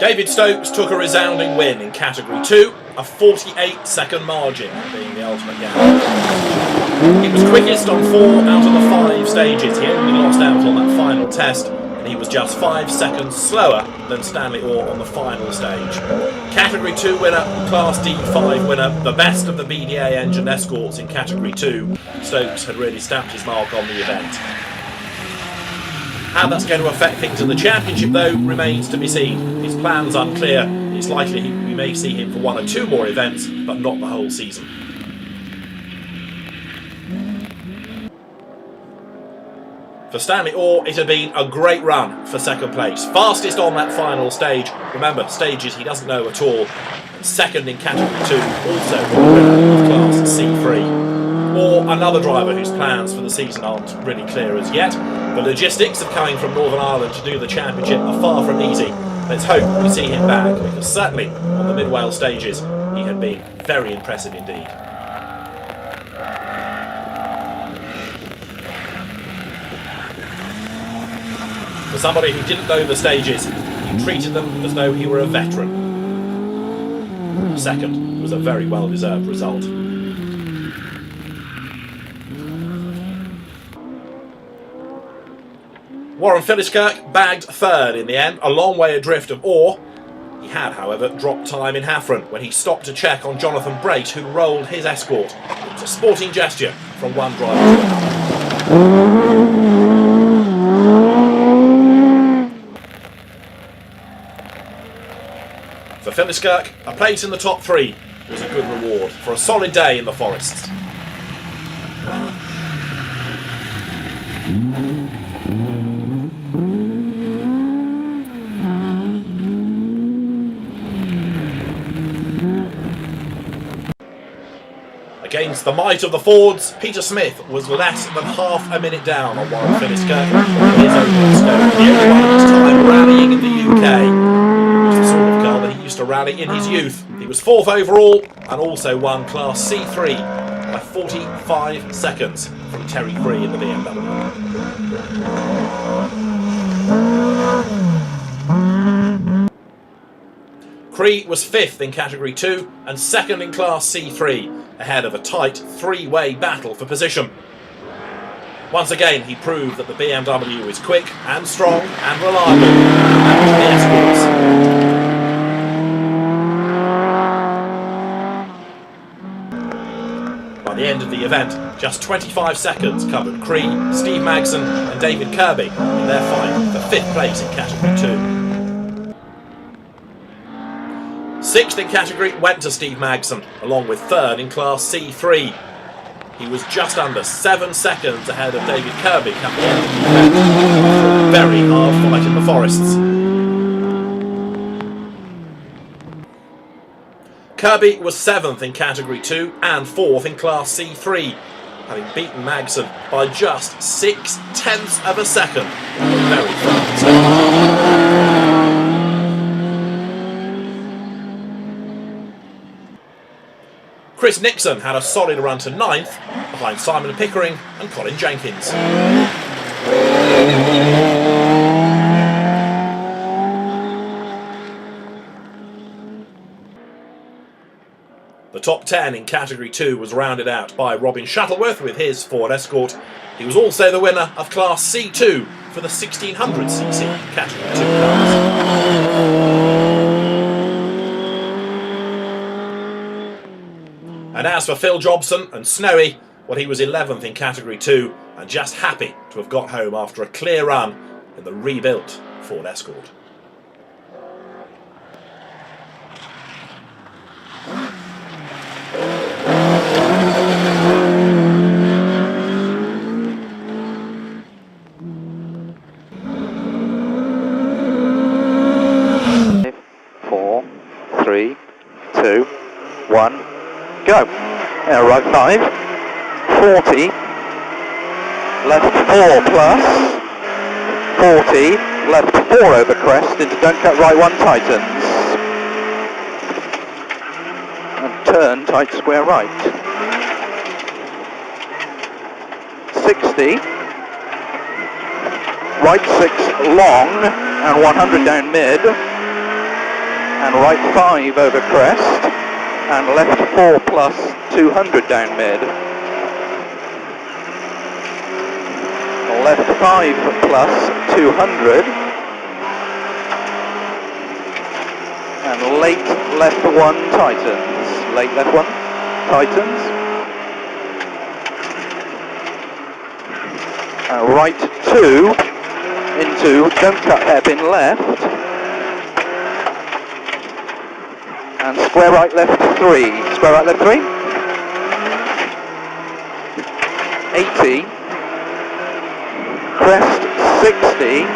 David Stokes took a resounding win in Category 2, a 48-second margin being the ultimate gap. He was quickest on 4 out of the 5 stages. He only lost out on that final test, and he was just 5 seconds slower than Stanley Orr on the final stage. Category 2 winner, Class D5 winner, the best of the BDA engine escorts in Category 2. Stokes had really stamped his mark on the event. How that's going to affect things in the championship, though, remains to be seen. His plan's unclear. It's likely we may see him for 1 or 2 more events, but not the whole season. For Stanley Orr, it had been a great run for second place. Fastest on that final stage. Remember, stages he doesn't know at all. And second in Category 2, also the winner of Class C3. Or another driver whose plans for the season aren't really clear as yet. The logistics of coming from Northern Ireland to do the championship are far from easy. Let's hope we see him back, because certainly on the Mid-Wales stages he had been very impressive indeed. For somebody who didn't know the stages, he treated them as though he were a veteran. Second was a very well-deserved result. Warren Philliskirk bagged third in the end, a long way adrift of Orr. He had, however, dropped time in Haffron when he stopped to check on Jonathan Brate, who rolled his escort. It was a sporting gesture from one driver to another. For Finisterre, a place in the top 3 was a good reward for a solid day in the forests. Against the might of the Fords, Peter Smith was less than half a minute down on Warren Finisterre for his opening stone, the only one of his time rallying in the UK. It was the sort of car that he used to rally in his youth. He was 4th overall and also won Class C3 by 45 seconds from Terry Cree in the BMW. Cree was 5th in Category 2 and 2nd in Class C3, ahead of a tight 3-way battle for position. Once again, he proved that the BMW is quick and strong and reliable, and the escorts. By the end of the event, just 25 seconds covered Cree, Steve Magson and David Kirby in their fight for 5th place in Category 2. 6th in category went to Steve Magson, along with 3rd in Class C3. He was just under 7 seconds ahead of David Kirby at the end of the event. A very hard fight in the forests. Kirby was 7th in Category 2 and 4th in Class C3, having beaten Magson by just 0.6 of a second. Very fast. Chris Nixon had a solid run to 9th, behind Simon Pickering and Colin Jenkins. The top 10 in Category 2 was rounded out by Robin Shuttleworth with his Ford Escort. He was also the winner of Class C2 for the 1600cc Category 2 cars. And as for Phil Jobson and Snowy, well, he was 11th in Category 2 and just happy to have got home after a clear run in the rebuilt Ford Escort. Four, three, two, one. Go. Right 5, 40, left 4 plus, 40, left 4 over crest into don't cut right 1 tightens, and turn tight square right, 60, right 6 long and 100 down mid, and right 5 over crest, and left 4 plus 200 down mid. Left 5 plus 200. And late left 1 tightens. Late left 1 tightens. And right 2 into don't cut hairpin left. And square right left 3. Square right left 3. 80. Crest 60.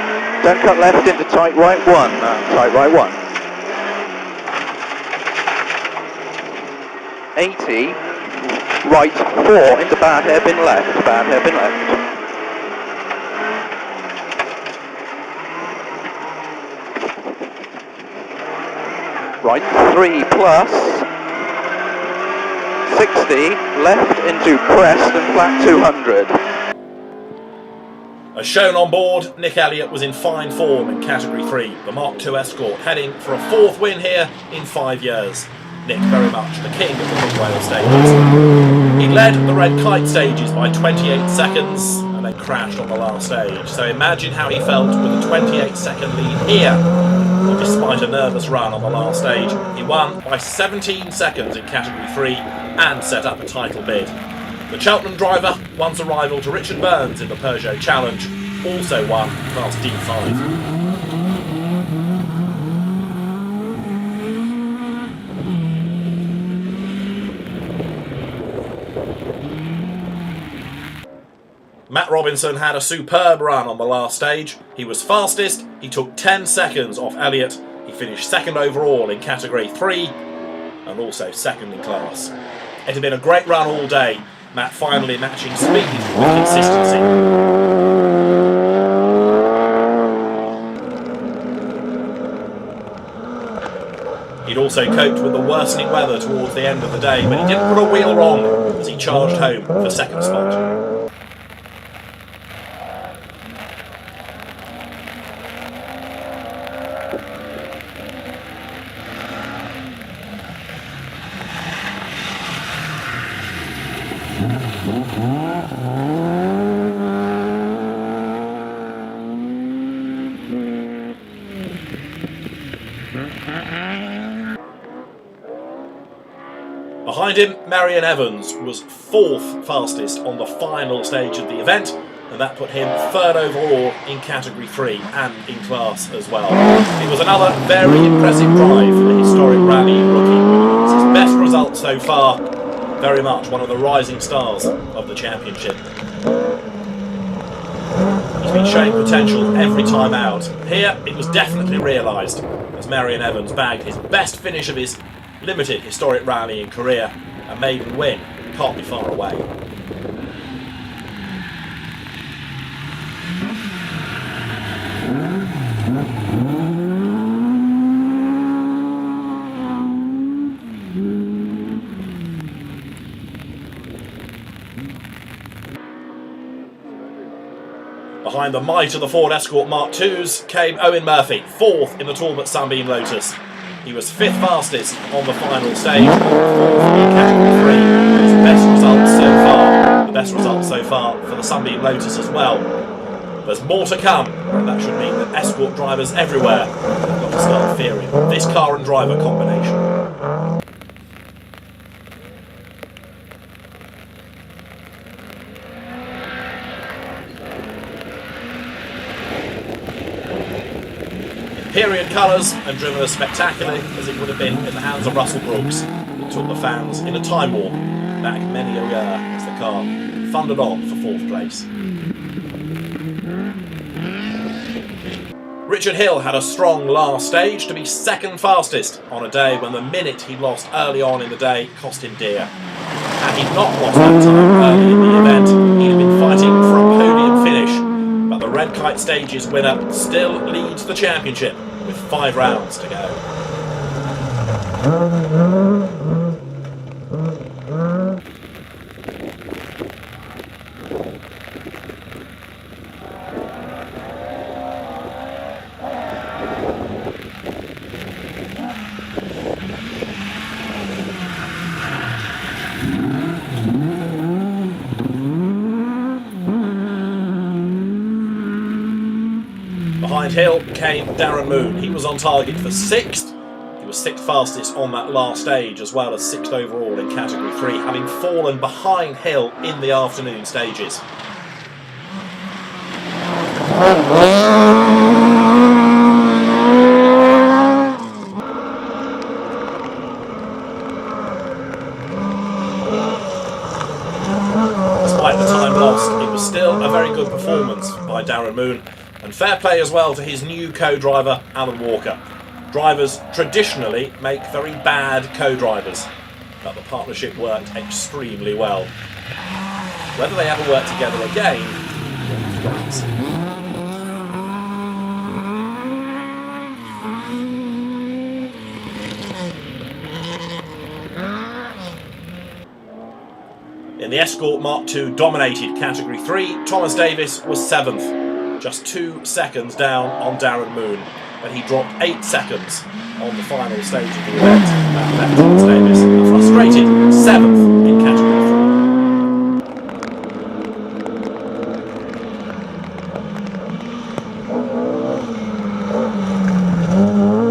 Don't cut left into tight right 1. Tight right 1. 80. Right 4 into bad hairpin left. Bad hairpin left. Right 3 plus 60, left into crest and flat 200. As shown on board, Nick Elliott was in fine form in Category 3, the Mark II Escort, heading for a 4th win here in 5 years. Nick very much the king of the mid-whale stages. He led the red kite stages by 28 seconds and then crashed on the last stage. So imagine how he felt with a 28-second lead here and despite a nervous run on the last stage, he won by 17 seconds in Category 3 and set up a title bid. The Cheltenham driver, once a rival to Richard Burns in the Peugeot Challenge, also won Class D5. Matt Robinson had a superb run on the last stage. He was fastest, he took 10 seconds off Elliott, he finished second overall in Category 3 and also second in class. It had been a great run all day, Matt finally matching speed with consistency. He'd also coped with the worsening weather towards the end of the day, but he didn't put a wheel wrong as he charged home for second spot. Behind him, Marion Evans was fourth fastest on the final stage of the event, and that put him third overall in Category 3 and in class as well. It was another very impressive drive for the historic rally rookie. It's his best result so far, very much one of the rising stars of the championship. He's been showing potential every time out. Here, it was definitely realised as Marion Evans bagged his best finish of his limited historic rallying career. A maiden win can't be far away. Behind the might of the Ford Escort Mark IIs came Owen Murphy, fourth in the Talbot Sunbeam Lotus. He was fifth fastest on the final stage, fourth in Category 3. His best results so far, the best results so far for the Sunbeam Lotus as well. There's more to come, and that should mean that Escort drivers everywhere have got to start fearing this car and driver combination. Period colours and driven as spectacularly as it would have been in the hands of Russell Brooks. It took the fans in a time warp back many a year as the car thundered on for fourth place. Richard Hill had a strong last stage to be second fastest on a day when the minute he lost early on in the day cost him dear. Had he not lost that time early in the event, he'd have been fighting for a podium finish. But the Red Kite Stages winner still leads the championship with 5 rounds to go. Behind Hill came Darren Moon. He was on target for 6th. He was 6th fastest on that last stage, as well as 6th overall in Category 3, having fallen behind Hill in the afternoon stages. Despite the time lost, it was still a very good performance by Darren Moon. And fair play as well to his new co-driver, Alan Walker. Drivers traditionally make very bad co-drivers, but the partnership worked extremely well. Whether they ever work together again, we'll have to see. In the Escort Mark II dominated Category 3, Thomas Davis was 7th. Just 2 seconds down on Darren Moon, but he dropped 8 seconds on the final stage of the event. That left Thomas Davis a frustrated 7th in Category 3.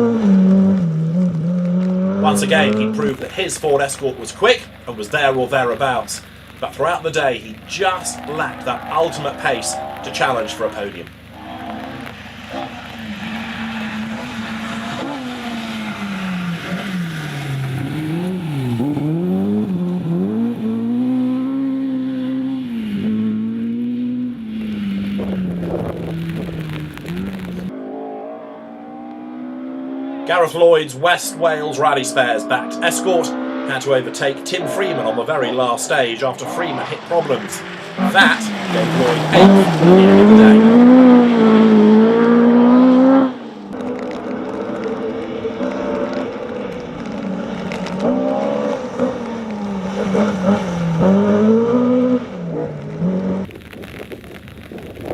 that his Ford Escort was quick and was there or thereabouts, but throughout the day he just lacked that ultimate pace to challenge for a podium. Gareth Lloyd's West Wales Rally Spares backed Escort had to overtake Tim Freeman on the very last stage after Freeman hit problems. That gave Lloyd 8th at the end of the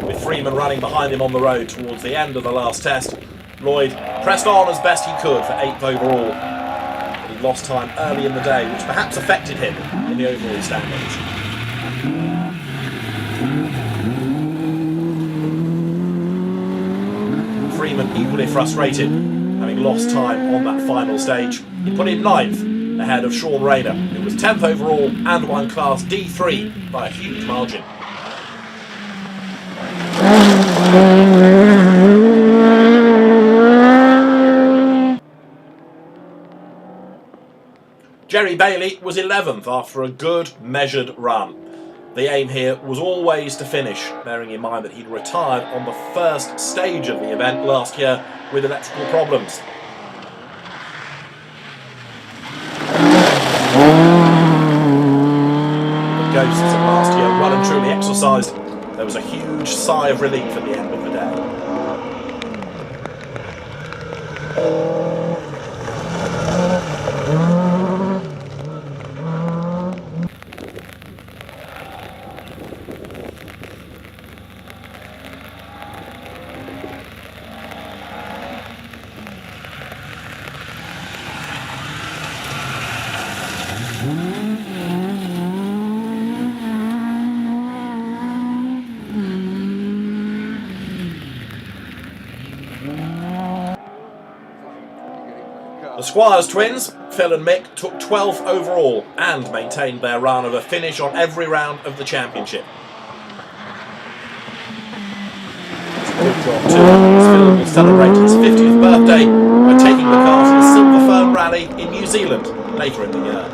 day. With Freeman running behind him on the road towards the end of the last test, Lloyd pressed on as best he could for 8th overall, but he lost time early in the day, which perhaps affected him in the overall standings. Freeman equally frustrated, having lost time on that final stage. He put in 9th, ahead of Sean Rayner, who was 10th overall and won Class D3 by a huge margin. Jerry Bailey was 11th after a good, measured run. The aim here was always to finish, bearing in mind that he'd retired on the first stage of the event last year with electrical problems. The ghosts of last year well and truly exorcised. There was a huge sigh of relief at the end of the day. The Squires twins, Phil and Mick, took 12th overall and maintained their run of a finish on every round of the championship. It's a good job too, as Phil will celebrate his 50th birthday by taking the car to the Silver Fern Rally in New Zealand later in the year.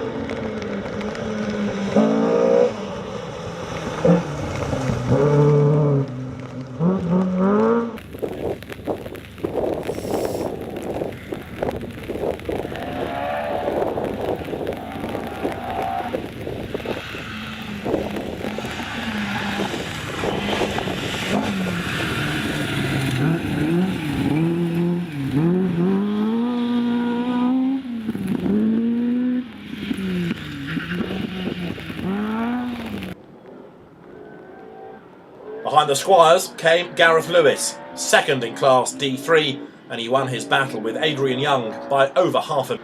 Behind the Squires came Gareth Lewis, second in Class D3, and he won his battle with Adrian Young by over half a...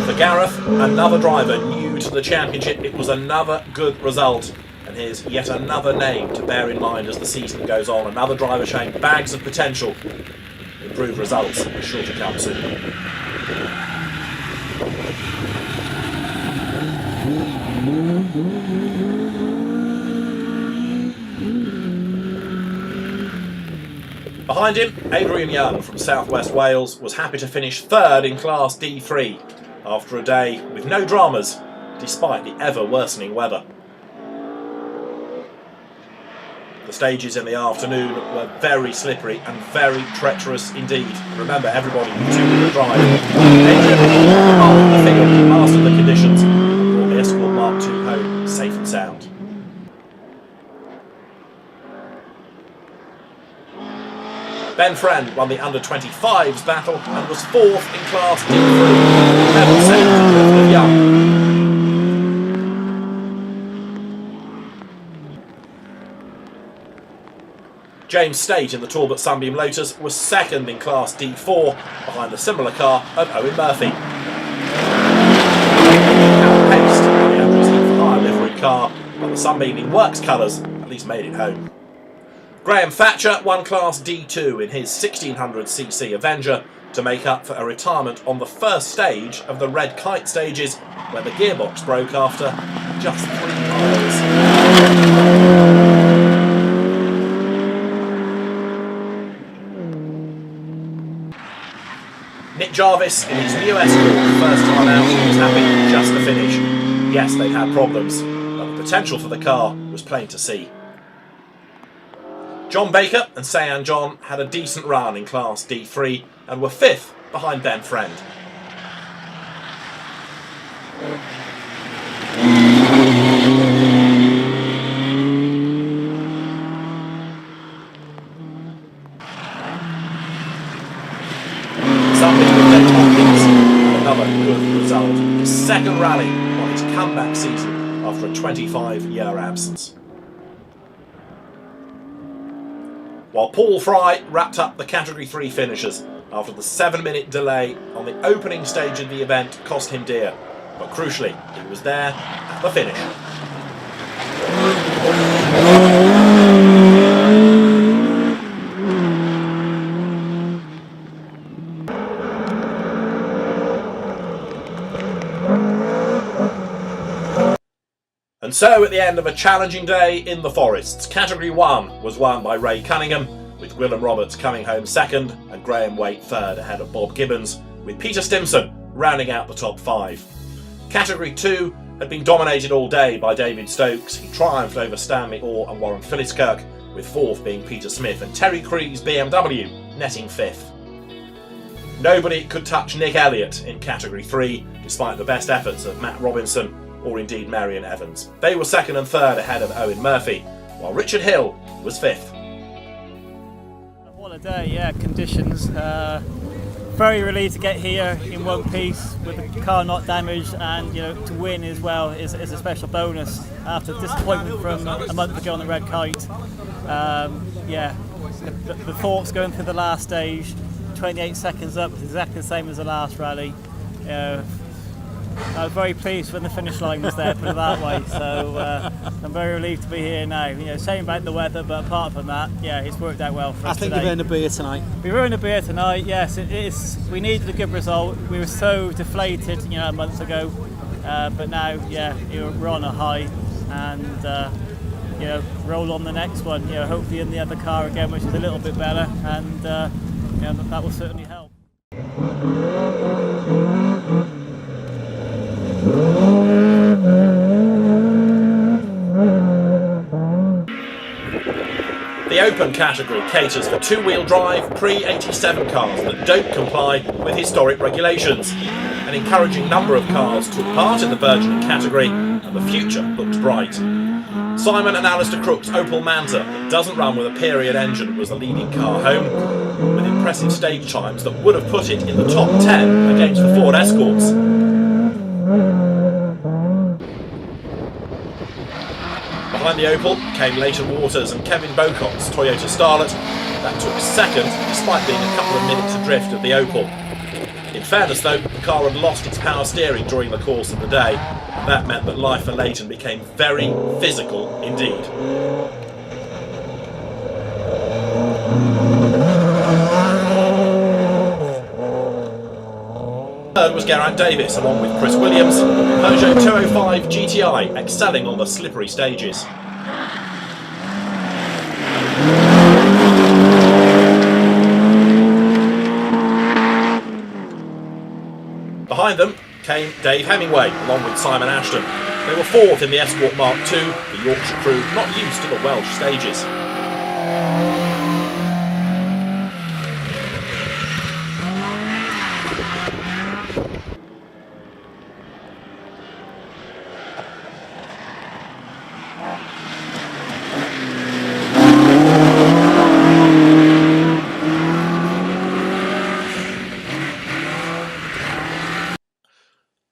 For Gareth, another driver new to the championship, it was another good result. And here's yet another name to bear in mind as the season goes on. Another driver showing bags of potential. Improved results are sure to come soon. Behind him, Adrian Young from South West Wales was happy to finish third in Class D3 after a day with no dramas, despite the ever worsening weather. The stages in the afternoon were very slippery and very treacherous indeed. Remember, everybody with two-wheel drive. Adrian the field, he mastered the conditions and brought the Escort Mark II home safe and sound. Ben Friend won the under-25s battle and was fourth in Class D3, level second with Young. James State in the Talbot Sunbeam Lotus was second in Class D4 behind the similar car of Owen Murphy. the Sunbeaming Works colours at least made it home. Graham Thatcher won Class D2 in his 1600cc Avenger to make up for a retirement on the first stage of the Red Kite stages, where the gearbox broke after just 3 miles. Nick Jarvis in his new Escort, first time out, was happy just to finish. Yes, they'd had problems, but the potential for the car was plain to see. John Baker and Sayan John had a decent run in Class D3 and were 5th behind Ben Friend. Another good result. His second rally on his comeback season after a 25-year absence. While Paul Fry wrapped up the Category 3 finishers after the 7-minute delay on the opening stage of the event cost him dear, but crucially he was there at the finish. And so, at the end of a challenging day in the forests, Category 1 was won by Ray Cunningham, with Willem Roberts coming home second and Graham Waite third ahead of Bob Gibbons, with Peter Stimson rounding out the top 5. Category 2 had been dominated all day by David Stokes. He triumphed over Stanley Orr and Warren Philliskirk, with 4th being Peter Smith and Terry Cree's BMW netting 5th. Nobody could touch Nick Elliott in Category 3, despite the best efforts of Matt Robinson or indeed Marion Evans. They were 2nd and 3rd ahead of Owen Murphy, while Richard Hill was 5th. What a day, yeah, conditions. Very relieved to get here in one piece with the car not damaged, and to win as well is a special bonus after disappointment from a month ago on the Red Kite. The thoughts going through the last stage, 28 seconds up, exactly the same as the last rally. I was very pleased when the finish line was there, put it that way. So I'm very relieved to be here now. Shame about the weather, but apart from that, yeah, it's worked out well for us today. I think you've earned a beer tonight. We've earned a beer tonight. Yes, it is. We needed a good result. We were so deflated, a month ago, but now, yeah, we're on a high, and roll on the next one. Hopefully in the other car again, which is a little bit better, and that will certainly help. The Open category caters for two-wheel drive pre-87 cars that don't comply with historic regulations. An encouraging number of cars took part in the burgeoning category, and the future looks bright. Simon and Alistair Crook's Opel Manta that doesn't run with a period engine was the leading car home, with impressive stage times that would have put it in the top 10 against the Ford Escorts. Behind the Opel came Leighton Waters and Kevin Bocott's Toyota Starlet. That took second, despite being a couple of minutes adrift of the Opel. In fairness though, the car had lost its power steering during the course of the day. That meant that life for Leighton became very physical indeed. Third was Geraint Davis, along with Chris Williams, Peugeot 205 GTI excelling on the slippery stages. Behind them came Dave Hemingway, along with Simon Ashton. They were fourth in the Escort Mark II, the Yorkshire crew not used to the Welsh stages.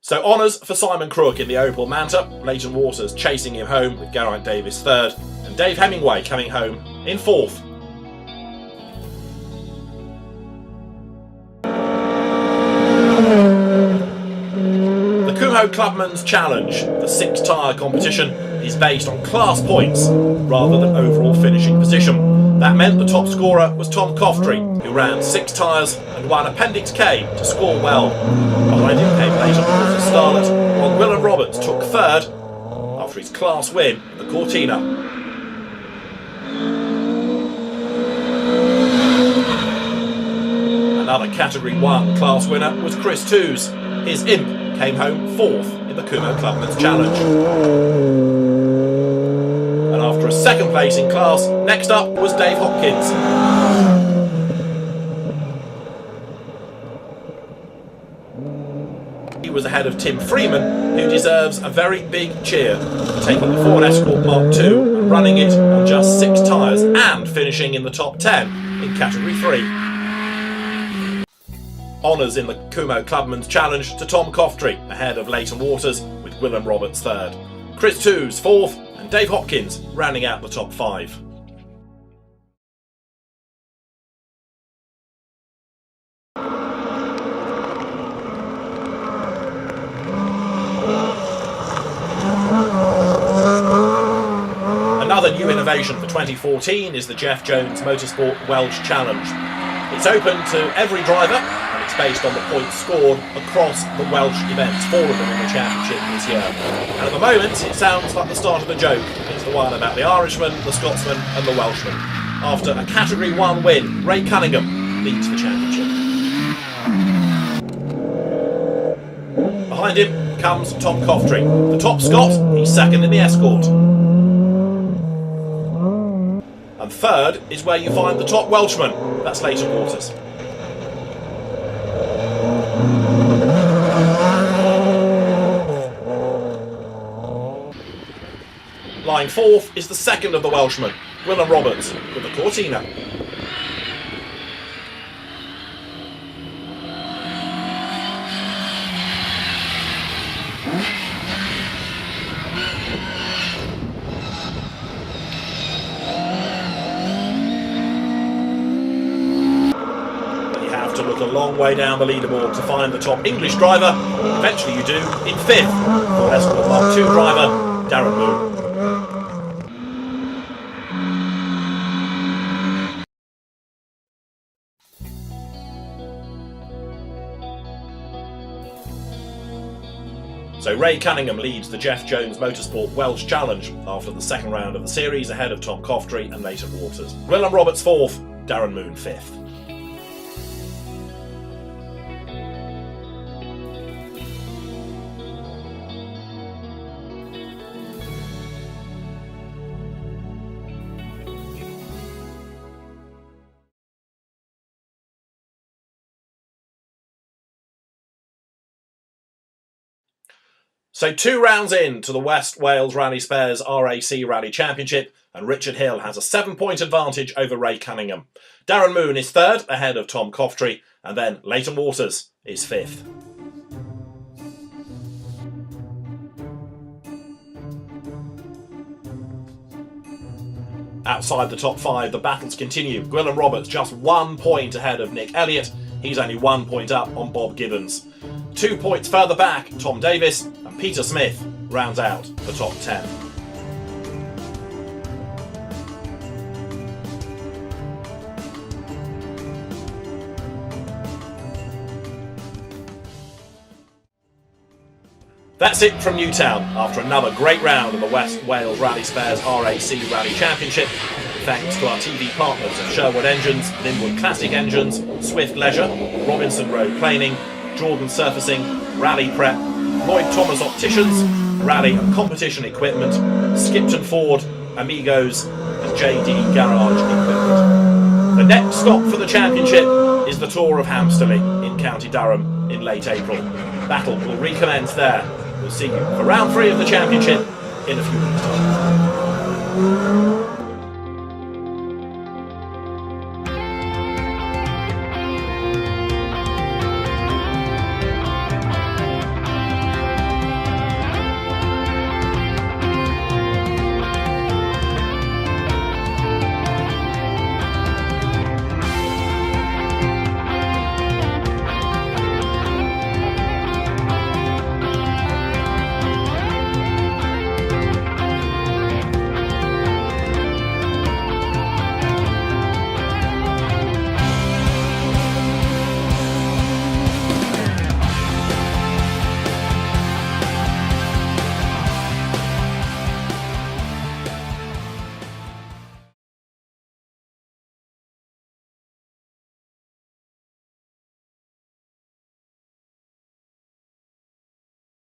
So honours for Simon Crook in the Opel Manta, Leighton Waters chasing him home with Geraint Davis third, and Dave Hemingway coming home in fourth. The Kumho Clubman's Challenge, the 6-tyre competition, is based on class points rather than overall finishing position. That meant the top scorer was Tom Coftrey, who ran 6 tyres and won Appendix K to score well. Behind him came later Walter Starlet, while Willem Roberts took 3rd after his class win at the Cortina. Another Category 1 class winner was Chris Toos. His Imp came home 4th in the Kumo Clubman's Challenge. And after a 2nd place in class, next up was Dave Hopkins. He was ahead of Tim Freeman, who deserves a very big cheer for taking the Ford Escort Mark II and running it on just 6 tyres and finishing in the top 10 in Category 3. Honours in the Kumo Clubman's Challenge to Tom Coftrey, ahead of Leighton Waters with Willem Roberts 3rd. Chris Toos 4th and Dave Hopkins rounding out the top 5. Another new innovation for 2014 is the Jeff Jones Motorsport Welsh Challenge. It's open to every driver, and it's based on the points scored across the Welsh events, 4 of them in the championship this year. And at the moment, it sounds like the start of a joke. It's the one about the Irishman, the Scotsman and the Welshman. After a Category 1 win, Ray Cunningham leads the championship. Behind him comes Tom Coftrey. The top Scot, he's 2nd in the Escort. And 3rd is where you find the top Welshman, that's Leighton Waters. Lying 4th is the 2nd of the Welshmen, Willem Roberts, with the Cortina. To look a long way down the leaderboard to find the top English driver. Eventually you do, in 5th, Ford Escort Mark II driver, Darren Moon. So Ray Cunningham leads the Jeff Jones Motorsport Welsh Challenge after the 2nd round of the series, ahead of Tom Coftrey and Leighton Waters. Willem Roberts 4th, Darren Moon 5th. So 2 rounds in to the West Wales Rally Spares R.A.C. Rally Championship, and Richard Hill has a 7-point advantage over Ray Cunningham. Darren Moon is 3rd, ahead of Tom Coftrey, and then Leighton Waters is 5th. Outside the top 5, the battles continue. Willem Roberts just 1 point ahead of Nick Elliott. He's only 1 point up on Bob Gibbons. 2 points further back, Tom Davis and Peter Smith rounds out the top 10. That's it from Newtown after another great round of the West Wales Rally Spares R.A.C. Rally Championship. Thanks to our TV partners at Sherwood Engines, Linwood Classic Engines, Swift Leisure, Robinson Road Planing, Jordan Surfacing, Rally Prep, Lloyd Thomas Opticians, Rally and Competition Equipment, Skipton Ford, Amigos and JD Garage Equipment. The next stop for the championship is the Tour of Hamsterley in County Durham in late April. Battle will recommence there. We'll see you for round 3 of the championship in a few weeks' time.